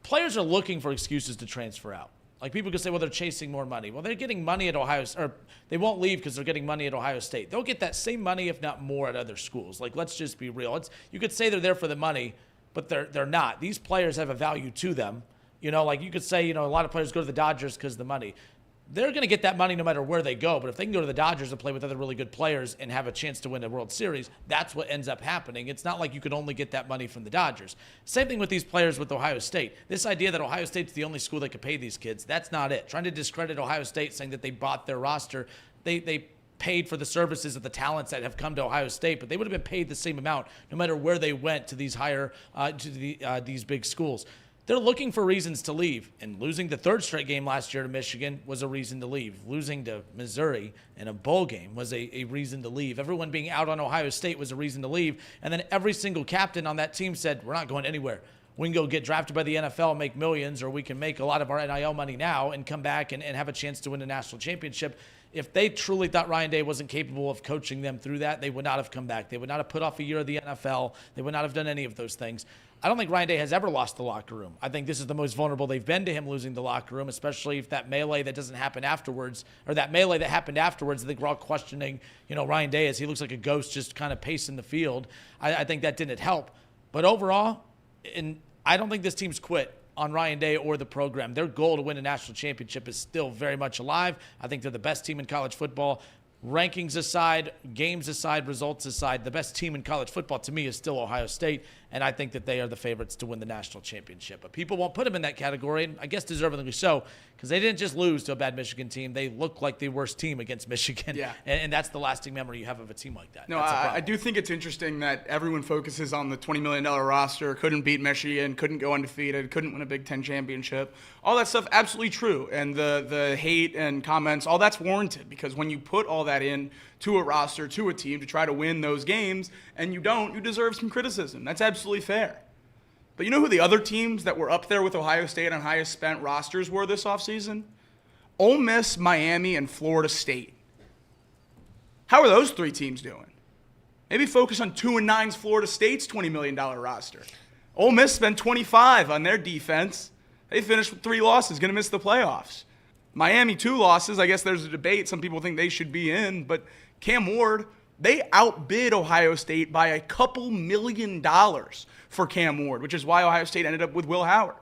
players are looking for excuses to transfer out. Like people could say, well, they're chasing more money. Well, they're getting money at Ohio State, or they won't leave because they're getting money at Ohio State. They'll get that same money, if not more, at other schools. Like, let's just be real. You could say they're there for the money, but they're not. These players have a value to them. Like you could say, a lot of players go to the Dodgers because of the money. They're going to get that money no matter where they go. But if they can go to the Dodgers and play with other really good players and have a chance to win a World Series, that's what ends up happening. It's not like you could only get that money from the Dodgers. Same thing with these players with Ohio State. This idea that Ohio State's the only school that could pay these kids, that's not it. Trying to discredit Ohio State saying that they bought their roster, they paid for the services of the talents that have come to Ohio State, but they would have been paid the same amount no matter where they went to these these big schools. They're looking for reasons to leave, and losing the third straight game last year to Michigan was a reason to leave. Losing to Missouri in a bowl game was a reason to leave. Everyone being out on Ohio State was a reason to leave, and then every single captain on that team said, we're not going anywhere. We can go get drafted by the NFL and make millions, or we can make a lot of our NIL money now and come back and have a chance to win a national championship. If they truly thought Ryan Day wasn't capable of coaching them through that, they would not have come back. They would not have put off a year of the NFL. They would not have done any of those things. I don't think Ryan Day has ever lost the locker room. I think this is the most vulnerable they've been to him losing the locker room, especially if that melee that doesn't happen afterwards, or that melee that happened afterwards, I think we're all questioning, Ryan Day as he looks like a ghost just kind of pacing the field. I think that didn't help. But overall, I don't think this team's quit on Ryan Day or the program. Their goal to win a national championship is still very much alive. I think they're the best team in college football. Rankings aside, games aside, results aside, the best team in college football to me is still Ohio State. and I think that they are the favorites to win the national championship. But people won't put them in that category, and I guess deservedly so, because they didn't just lose to a bad Michigan team. They look like the worst team against Michigan, Yeah. and that's the lasting memory you have of a team like that. No, That's a I problem. do think it's interesting that everyone focuses on the $20 million roster, couldn't beat Michigan, couldn't go undefeated, couldn't win a Big Ten championship. All that stuff, absolutely true. And the hate and comments, all that's warranted, because when you put all that in to a roster, to a team, to try to win those games, and you don't, you deserve some criticism. That's absolutely fair. But you know who the other teams that were up there with Ohio State on highest spent rosters were this offseason? Ole Miss, Miami, and Florida State. How are those three teams doing? Maybe focus on 2-9's Florida State's $20 million roster. Ole Miss spent 25 on their defense. They finished with 3 losses, going to miss the playoffs. Miami, 2 losses. I guess there's a debate. Some people think they should be in. But Cam Ward, they outbid Ohio State by a couple $1 million for Cam Ward, which is why Ohio State ended up with Will Howard.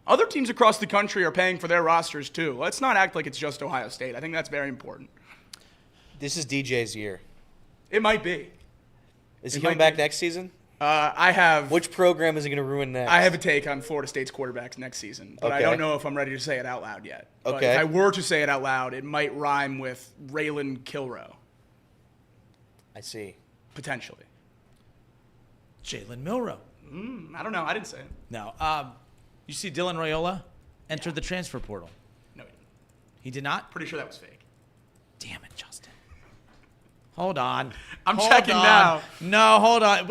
Other teams across the country are paying for their rosters too. Let's not act like it's just Ohio State. I think that's very important. This is DJ's year. It might be. Is he It coming might back be. next season? I have Which program is he going to ruin next? I have a take on Florida State's quarterbacks next season, but I Okay. don't know if I'm ready to say it out loud yet. But Okay. if I were to say it out loud, it might rhyme with Raylan Kilroe, I see. potentially. Jalen Milroe. I don't know. I didn't say it. No. You see Dylan Raiola entered the transfer portal. No, he didn't. He did not? Pretty sure that was fake. Damn it, Justin. Hold on. I'm Hold checking on. now. No, hold on.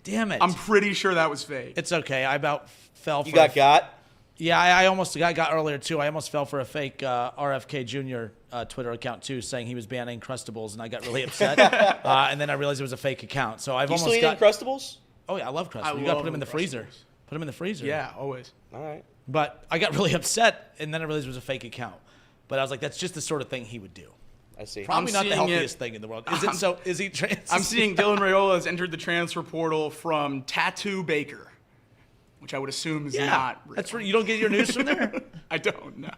Damn it. I'm pretty sure that was fake. It's okay. I about fell for You got? Yeah, I almost got earlier too. I almost fell for a fake RFK Jr. Twitter account too, saying he was banning Crustables, and I got really upset. And then I realized it was a fake account. So I've You almost still got. eating Crustables? Oh yeah, I love Crustables. I You got to love put them in the freezer. Crustables. Put them in the freezer. Yeah, always. All right. But I got really upset, and then I realized it was a fake account. But I was like, that's just the sort of thing he would do. I see. Probably not the seeing healthiest it- thing in the world. Is it so? Is he trans? I'm seeing Dylan Raiola has entered the transfer portal from Tattoo Baker, which I would assume is not real. That's right. You don't get your news from there. I don't know.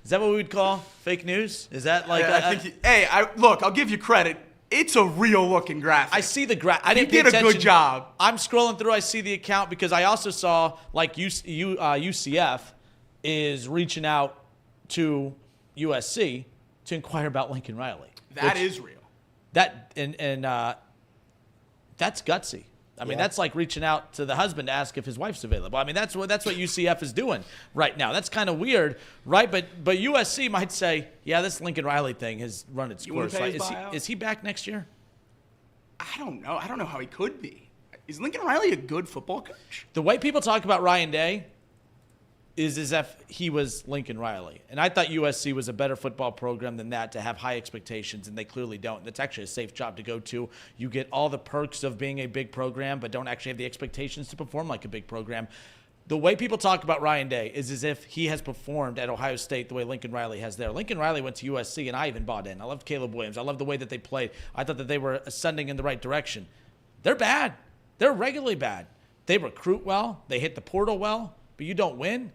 Is that what we would call fake news? Is that like? I think look, I'll give you credit. It's a real looking graphic. I see the graph. I He didn't pay did a good attention. job. I'm scrolling through. I see the account because I also saw like UCF is reaching out to USC to inquire about Lincoln Riley. That is real. That and that's gutsy. I mean, Yeah. that's like reaching out to the husband to ask if his wife's available. I mean, that's what UCF is doing right now. That's kind of weird, right? But USC might say, yeah, this Lincoln Riley thing has run its You wanna course. pay Like, his buyout? is he back next year? I don't know. I don't know how he could be. Is Lincoln Riley a good football coach? The way people talk about Ryan Day is as if he was Lincoln Riley. And I thought USC was a better football program than that to have high expectations, and they clearly don't. That's actually a safe job to go to. You get all the perks of being a big program, but don't actually have the expectations to perform like a big program. The way people talk about Ryan Day is as if he has performed at Ohio State the way Lincoln Riley has there. Lincoln Riley went to USC, and I even bought in. I loved Caleb Williams. I loved the way that they played. I thought that they were ascending in the right direction. They're bad. They're regularly bad. They recruit well. They hit the portal well, but you don't win.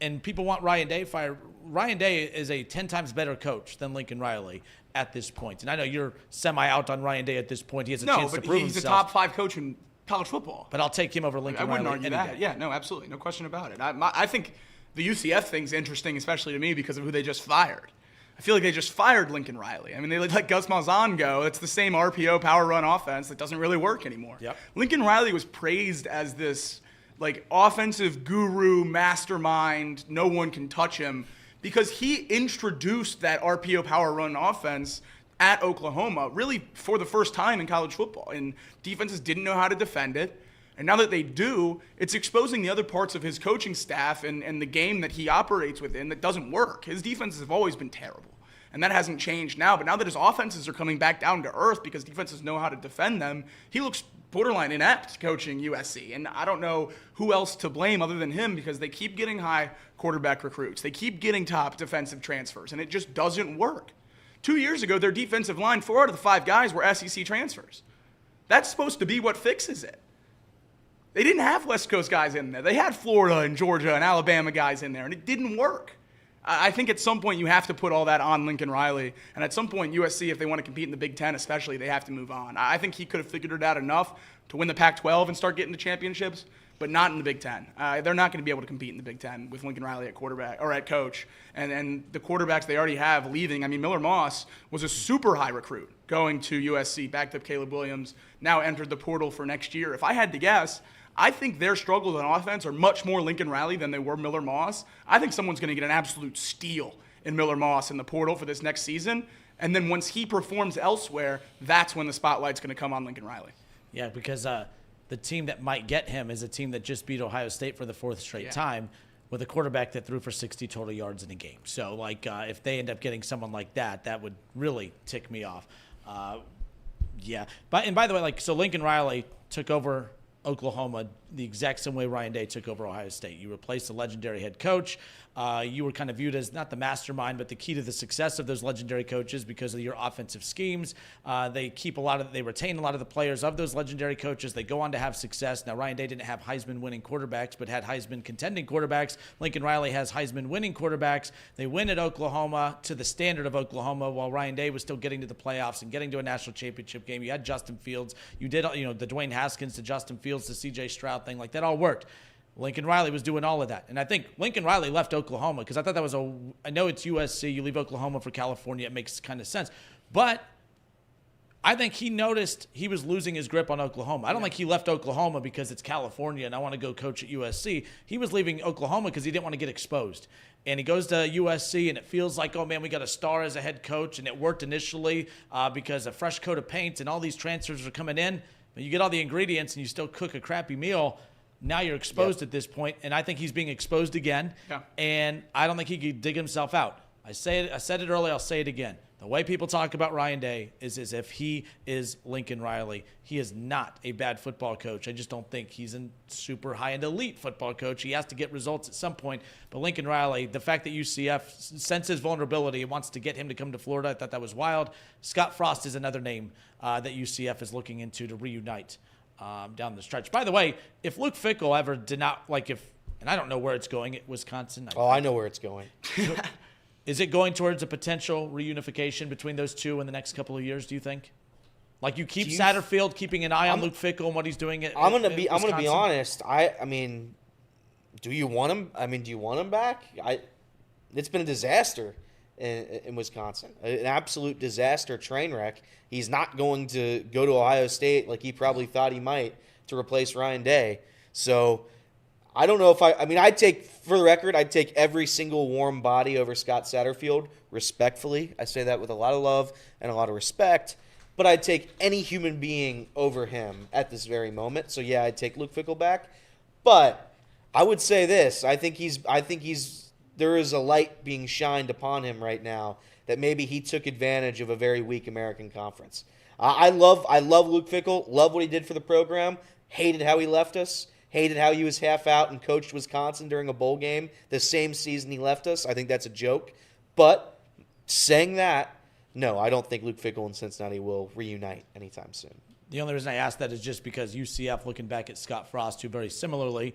And people want Ryan Day fired. Ryan Day is a 10 times better coach than Lincoln Riley at this point. And I know you're semi-out on Ryan Day at this point. He has a No, chance to but prove he's himself. a top 5 coach in college football. But I'll take him over Lincoln I wouldn't Riley argue any that. day. Yeah, no, absolutely. No question about it. I think the UCF thing's interesting, especially to me, because of who they just fired. I feel like they just fired Lincoln Riley. I mean, they let Gus Malzahn go. It's the same RPO power run offense that doesn't really work anymore. Yep. Lincoln Riley was praised as this like offensive guru, mastermind, no one can touch him, because he introduced that RPO power run offense at Oklahoma really for the first time in college football. And defenses didn't know how to defend it. And now that they do, it's exposing the other parts of his coaching staff and the game that he operates within that doesn't work. His defenses have always been terrible. And that hasn't changed now. But now that his offenses are coming back down to earth because defenses know how to defend them, he looks borderline inept coaching USC. And I don't know who else to blame other than him, because they keep getting high quarterback recruits. They keep getting top defensive transfers, and it just doesn't work. 2 years ago, their defensive line, 4 out of the 5 guys were SEC transfers. That's supposed to be what fixes it. They didn't have West Coast guys in there. They had Florida and Georgia and Alabama guys in there, and it didn't work. I think at some point you have to put all that on Lincoln Riley. And at some point, USC, if they want to compete in the Big Ten especially, they have to move on. I think he could have figured it out enough to win the Pac-12 and start getting to championships, but not in the Big Ten. They're not going to be able to compete in the Big Ten with Lincoln Riley at quarterback or at coach. And the quarterbacks they already have leaving. I mean, Miller Moss was a super high recruit going to USC, backed up Caleb Williams, now entered the portal for next year. If I had to guess, I think their struggles on offense are much more Lincoln Riley than they were Miller Moss. I think someone's going to get an absolute steal in Miller Moss in the portal for this next season. And then once he performs elsewhere, that's when the spotlight's going to come on Lincoln Riley. Yeah, because the team that might get him is a team that just beat Ohio State for the fourth straight time with a quarterback that threw for 60 total yards in a game. So, like, if they end up getting someone like that, that would really tick me off. Yeah. And by the way, like, so Lincoln Riley took over Oklahoma the exact same way Ryan Day took over Ohio State. You replaced the legendary head coach. You were kind of viewed as not the mastermind, but the key to the success of those legendary coaches because of your offensive schemes. They retain a lot of the players of those legendary coaches. They go on to have success. Now, Ryan Day didn't have Heisman-winning quarterbacks, but had Heisman-contending quarterbacks. Lincoln Riley has Heisman-winning quarterbacks. They win at Oklahoma to the standard of Oklahoma while Ryan Day was still getting to the playoffs and getting to a national championship game. You had Justin Fields. You did, the Dwayne Haskins to Justin Fields to C.J. Stroud thing. Like, that all worked. Lincoln Riley was doing all of that. And I think Lincoln Riley left Oklahoma because I thought that was I know it's USC. You leave Oklahoma for California. It makes kind of sense. But I think he noticed he was losing his grip on Oklahoma. I don't think he left Oklahoma because it's California and I want to go coach at USC. He was leaving Oklahoma because he didn't want to get exposed. And he goes to USC, and it feels like, oh, man, we got a star as a head coach. And it worked initially because a fresh coat of paint and all these transfers are coming in. But you get all the ingredients and you still cook a crappy meal. Now you're exposed at this point, and I think he's being exposed again. Yeah. And I don't think he could dig himself out. I said it earlier. I'll say it again. The way people talk about Ryan Day is as if he is Lincoln Riley. He is not a bad football coach. I just don't think he's a super high-end elite football coach. He has to get results at some point. But Lincoln Riley, the fact that UCF senses vulnerability and wants to get him to come to Florida, I thought that was wild. Scott Frost is another name that UCF is looking into to reunite down the stretch. By the way, if Luke Fickell ever did not, and I don't know where it's going at Wisconsin. I know where it's going. Is it going towards a potential reunification between those two in the next couple of years, do you think? Like, you keep Satterfield keeping an eye on Luke Fickell and what he's doing at I'm gonna be honest. I mean, do you want him? I mean, do you want him back? It's been a disaster in Wisconsin. An absolute disaster, train wreck. He's not going to go to Ohio State like he probably thought he might to replace Ryan Day. So I don't know if I'd take every single warm body over Scott Satterfield, respectfully. I say that with a lot of love and a lot of respect. But I'd take any human being over him at this very moment. So, yeah, I'd take Luke Fickell back. But I would say this. I think there is a light being shined upon him right now that maybe he took advantage of a very weak American Conference. I love Luke Fickell. Love what he did for the program. Hated how he left us. Hated how he was half out and coached Wisconsin during a bowl game the same season he left us. I think that's a joke. But saying that, no, I don't think Luke Fickell and Cincinnati will reunite anytime soon. The only reason I asked that is just because UCF, looking back at Scott Frost, who very similarly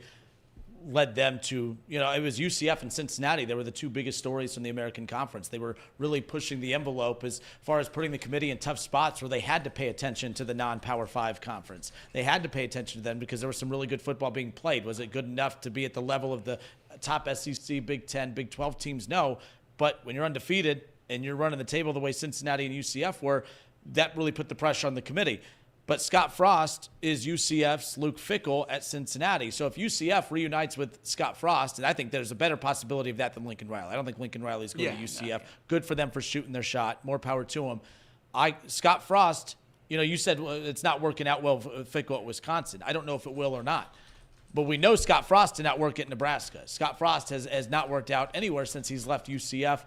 led them to, it was UCF and Cincinnati. They were the two biggest stories from the American Conference. They were really pushing the envelope as far as putting the committee in tough spots where they had to pay attention to the non-Power 5 conference. They had to pay attention to them because there was some really good football being played. Was it good enough to be at the level of the top SEC, Big 10, Big 12 teams? No. But when you're undefeated and you're running the table the way Cincinnati and UCF were, that really put the pressure on the committee. But Scott Frost is UCF's Luke Fickell at Cincinnati. So if UCF reunites with Scott Frost, and I think there's a better possibility of that than Lincoln Riley. I don't think Lincoln Riley's going to UCF. No. Good for them for shooting their shot. More power to them. Scott Frost, you said it's not working out well for Fickell at Wisconsin. I don't know if it will or not. But we know Scott Frost did not work at Nebraska. Scott Frost has not worked out anywhere since he's left UCF.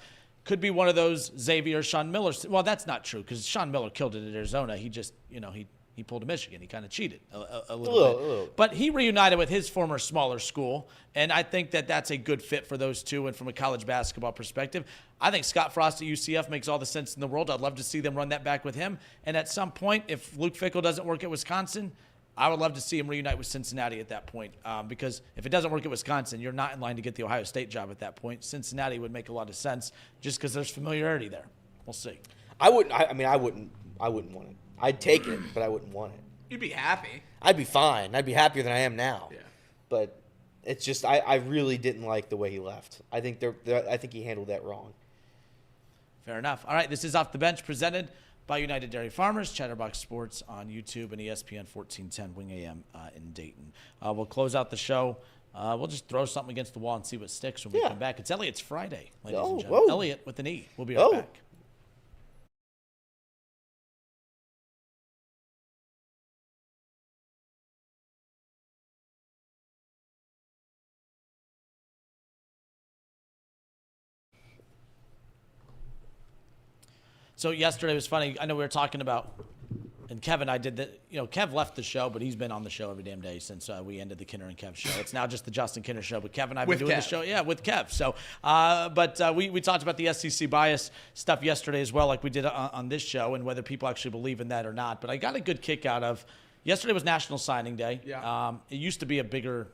Could be one of those Xavier, Sean Miller. Well, that's not true because Sean Miller killed it at Arizona. He just, he pulled a Michigan. He kind of cheated a little bit. But he reunited with his former smaller school, and I think that that's a good fit for those two. And from a college basketball perspective, I think Scott Frost at UCF makes all the sense in the world. I'd love to see them run that back with him. And at some point, if Luke Fickell doesn't work at Wisconsin, I would love to see him reunite with Cincinnati at that point, because if it doesn't work at Wisconsin, you're not in line to get the Ohio State job at that point. Cincinnati would make a lot of sense just because there's familiarity there. We'll see. I wouldn't want it. I'd take it, but I wouldn't want it. You'd be happy. I'd be fine. I'd be happier than I am now. Yeah. But it's just I really didn't like the way he left. I think he handled that wrong. Fair enough. All right, this is Off the Bench presented by United Dairy Farmers, Chatterbox Sports on YouTube, and ESPN 1410 Wing AM in Dayton. We'll close out the show. We'll just throw something against the wall and see what sticks when we come back. It's Elliot's Friday, ladies and gentlemen. Whoa. Elliot with an E. We'll be right back. So yesterday was funny. I know we were talking about, and Kev and I did that. You know, Kev left the show, but he's been on the show every damn day since we ended the Kinner and Kev show. It's now just the Justin Kinner show, but Kev and I have been doing the show, with Kev. So, we talked about the SEC bias stuff yesterday as well, like we did on this show, and whether people actually believe in that or not. But I got a good kick out of yesterday was National Signing Day. Yeah. It used to be a bigger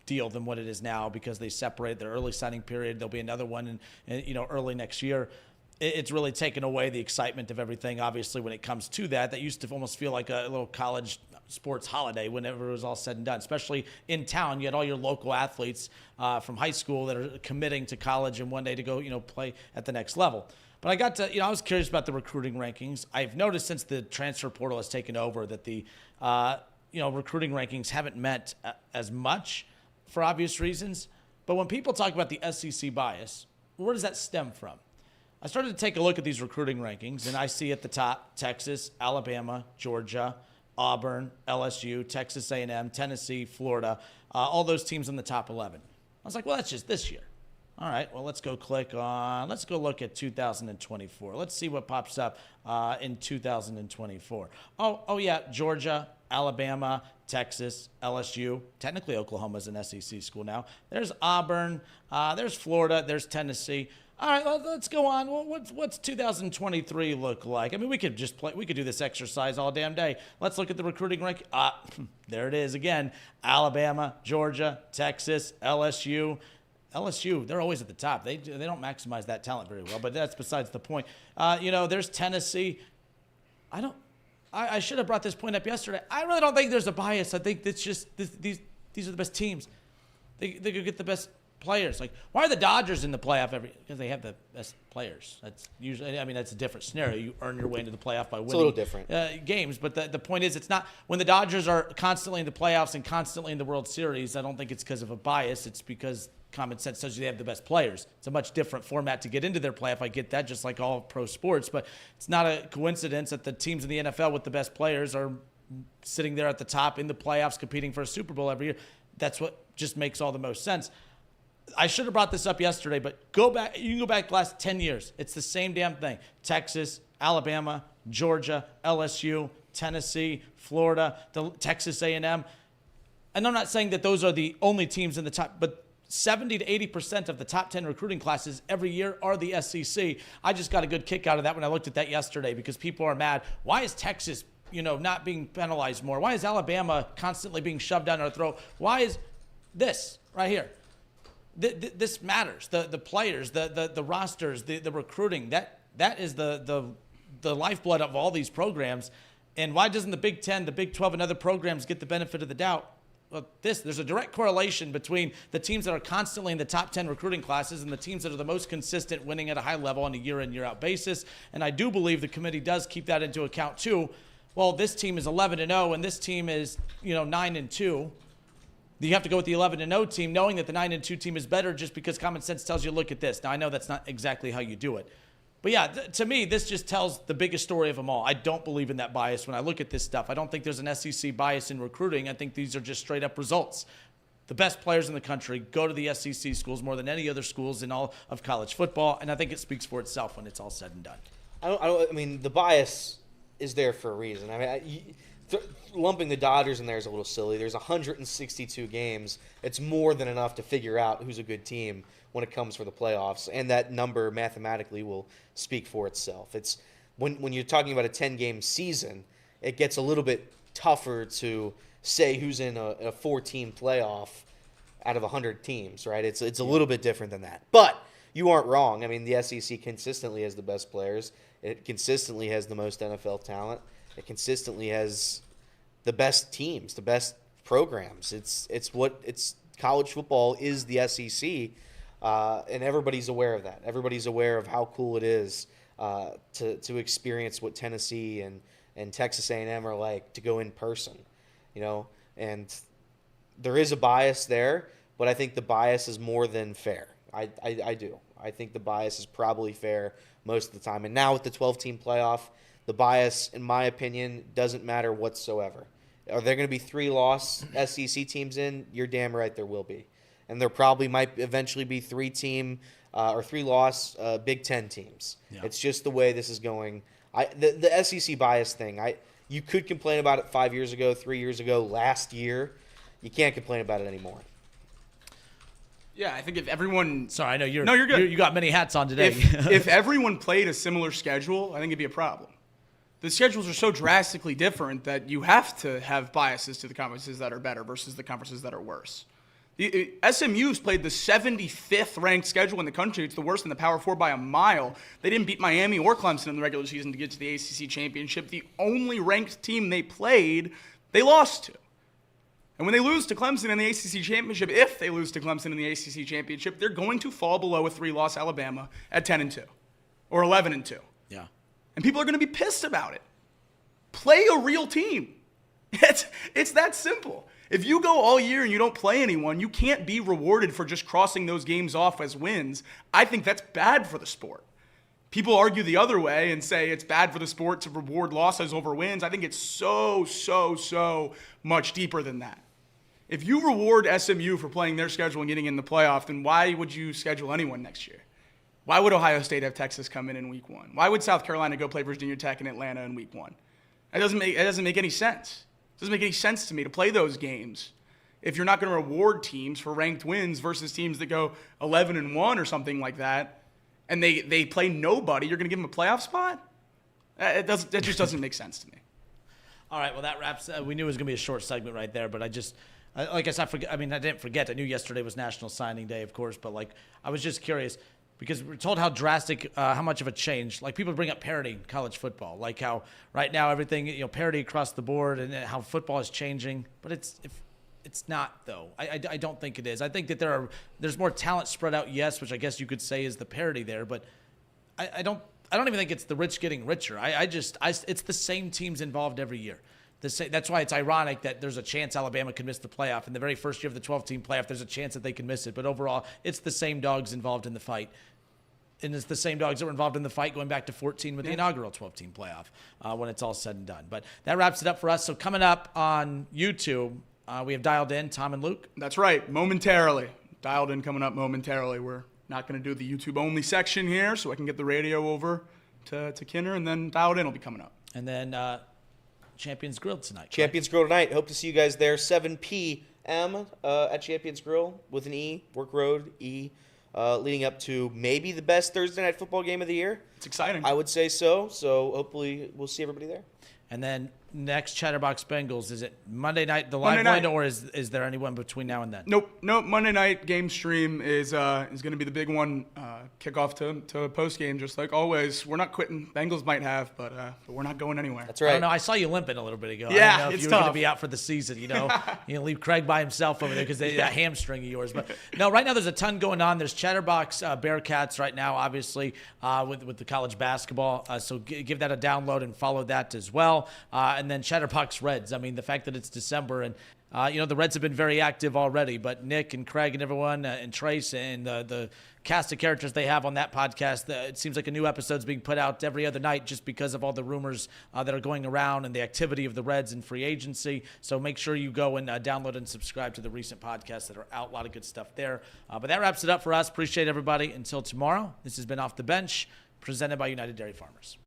deal than what it is now because they separated their early signing period. There'll be another one in early next year. It's really taken away the excitement of everything, obviously, when it comes to that. That used to almost feel like a little college sports holiday whenever it was all said and done, especially in town. You had all your local athletes from high school that are committing to college and one day to go, play at the next level. But I got to, I was curious about the recruiting rankings. I've noticed since the transfer portal has taken over that the, recruiting rankings haven't meant as much for obvious reasons. But when people talk about the SEC bias, where does that stem from? I started to take a look at these recruiting rankings, and I see at the top Texas, Alabama, Georgia, Auburn, LSU, Texas A&M, Tennessee, Florida, all those teams in the top 11. I was like, well, that's just this year. All right, well, let's go look at 2024. Let's see what pops up in 2024. Oh yeah, Georgia, Alabama, Texas, LSU. Technically, Oklahoma's an SEC school now. There's Auburn, there's Florida, there's Tennessee. All right, let's go on. Well, what's 2023 look like? I mean, we could do this exercise all damn day. Let's look at the recruiting rank. There it is again. Alabama, Georgia, Texas, LSU. LSU, they're always at the top. They don't maximize that talent very well, but that's besides the point. There's Tennessee. I should have brought this point up yesterday. I really don't think there's a bias. I think it's just these are the best teams. They could get the best players. Like, why are the Dodgers in the playoff because they have the best players? That's usually, that's a different scenario. You earn your way into the playoff by winning. It's a little different. Games, but the point is, it's not when the Dodgers are constantly in the playoffs and constantly in the World Series. I don't think it's because of a bias. It's because common sense tells you they have the best players. It's a much different format to get into their playoff. I get that, just like all pro sports, but it's not a coincidence that the teams in the NFL with the best players are sitting there at the top in the playoffs competing for a Super Bowl every year. That's what just makes all the most sense. I should have brought this up yesterday, but go back. You can go back the last 10 years. It's the same damn thing. Texas, Alabama, Georgia, LSU, Tennessee, Florida, Texas A&M. And I'm not saying that those are the only teams in the top, but 70 to 80% of the top 10 recruiting classes every year are the SEC. I just got a good kick out of that when I looked at that yesterday because people are mad. Why is Texas, not being penalized more? Why is Alabama constantly being shoved down our throat? Why is this right here? This matters. The players, the rosters, the recruiting. That is the lifeblood of all these programs. And why doesn't the Big 10, the Big 12, and other programs get the benefit of the doubt? Well, there's a direct correlation between the teams that are constantly in the top 10 recruiting classes and the teams that are the most consistent, winning at a high level on a year-in, year-out basis. And I do believe the committee does keep that into account too. Well, this team is 11-0 and this team is 9-2. You have to go with the 11-0 team, knowing that the 9-2 team is better just because common sense tells you, look at this. Now, I know that's not exactly how you do it. But yeah, to me, this just tells the biggest story of them all. I don't believe in that bias when I look at this stuff. I don't think there's an SEC bias in recruiting. I think these are just straight up results. The best players in the country go to the SEC schools more than any other schools in all of college football, and I think it speaks for itself when it's all said and done. I mean, the bias is there for a reason. Lumping the Dodgers in there is a little silly. There's 162 games. It's more than enough to figure out who's a good team when it comes for the playoffs, and that number mathematically will speak for itself. It's when you're talking about a 10-game season, it gets a little bit tougher to say who's in a 4-team playoff out of 100 teams, right? It's a little bit different than that. But you aren't wrong. I mean, the SEC consistently has the best players. It consistently has the most NFL talent. It consistently has the best teams, the best programs. It's college football is the SEC, and everybody's aware of that. Everybody's aware of how cool it is to experience what Tennessee and Texas A&M are like, to go in person, and there is a bias there, but I think the bias is more than fair. I do. I think the bias is probably fair most of the time. And now with the 12-team playoff, the bias, in my opinion, doesn't matter whatsoever. Are there going to be 3-loss SEC teams in? You're damn right there will be. And there probably might eventually be 3-team or 3-loss Big Ten teams. Yeah. It's just the way this is going. The SEC bias thing, you could complain about it 5 years ago, 3 years ago, last year. You can't complain about it anymore. Yeah, I think if everyone... Sorry, I know you're... No, you're good. You got many hats on today. If everyone played a similar schedule, I think it'd be a problem. The schedules are so drastically different that you have to have biases to the conferences that are better versus the conferences that are worse. SMU's played the 75th ranked schedule in the country. It's the worst in the Power 4 by a mile. They didn't beat Miami or Clemson in the regular season to get to the ACC championship. The only ranked team they played, they lost to. And when they lose to Clemson in the ACC championship, if they lose to Clemson in the ACC championship, they're going to fall below a 3-loss Alabama at 10-2 or 11-2. Yeah. And people are going to be pissed about it. Play a real team. It's that simple. If you go all year and you don't play anyone, you can't be rewarded for just crossing those games off as wins. I think that's bad for the sport. People argue the other way and say it's bad for the sport to reward losses over wins. I think it's so much deeper than that. If you reward SMU for playing their schedule and getting in the playoff, then why would you schedule anyone next year? Why would Ohio State have Texas come in week 1? Why would South Carolina go play Virginia Tech in Atlanta in week 1? It doesn't make any sense. It doesn't make any sense to me to play those games if you're not going to reward teams for ranked wins versus teams that go 11-1 or something like that, and they play nobody. You're going to give them a playoff spot? That just doesn't make sense to me. All right, well, that wraps. We knew it was going to be a short segment right there, but I didn't forget. I knew yesterday was National Signing Day, of course, but I was just curious because we're told how drastic, how much of a change. People bring up parity in college football, like how right now everything, parity across the board, and how football is changing. But it's not though. I don't think it is. I think that there's more talent spread out, yes, which I guess you could say is the parity there, but I don't even think it's the rich getting richer. It's the same teams involved every year. That's why it's ironic that there's a chance Alabama could miss the playoff. In the very first year of the 12-team playoff, there's a chance that they can miss it. But overall, it's the same dogs involved in the fight. And it's the same dogs that were involved in the fight going back to 14 with the inaugural 12-team playoff when it's all said and done. But that wraps it up for us. So coming up on YouTube, we have Dialed In, Tom and Luke. That's right, momentarily. Dialed In coming up momentarily. We're not going to do the YouTube-only section here, so I can get the radio over to Kinner, and then Dialed In will be coming up. And then Champions Grill tonight. Champions Grill tonight. Hope to see you guys there, 7 p.m. At Champions Grill with an E, Work Road, E, leading up to maybe the best Thursday night football game of the year. It's exciting. I would say so. So hopefully we'll see everybody there. And then next Chatterbox Bengals, is it Monday night, the live window, or is there anyone between now and then? Nope. Monday night game stream is going to be the big one. Kickoff to post game, just like always. We're not quitting. Bengals might have, but we're not going anywhere. That's right. I don't know. I saw you limping a little bit ago. Yeah, I don't know if it's you were going tough. to be out for the season. Leave Craig by himself over there because that hamstring of yours. But no, right now there's a ton going on. There's Chatterbox Bearcats right now, obviously with the college basketball. So give that a download and follow that as well. And then Chatterbox Reds. I mean, the fact that it's December and the Reds have been very active already, but Nick and Craig and everyone and Trace and the cast of characters they have on that podcast, it seems like a new episode's being put out every other night just because of all the rumors that are going around and the activity of the Reds in free agency. So make sure you go and download and subscribe to the recent podcasts that are out. A lot of good stuff there. But that wraps it up for us. Appreciate everybody. Until tomorrow, this has been Off the Bench, presented by United Dairy Farmers.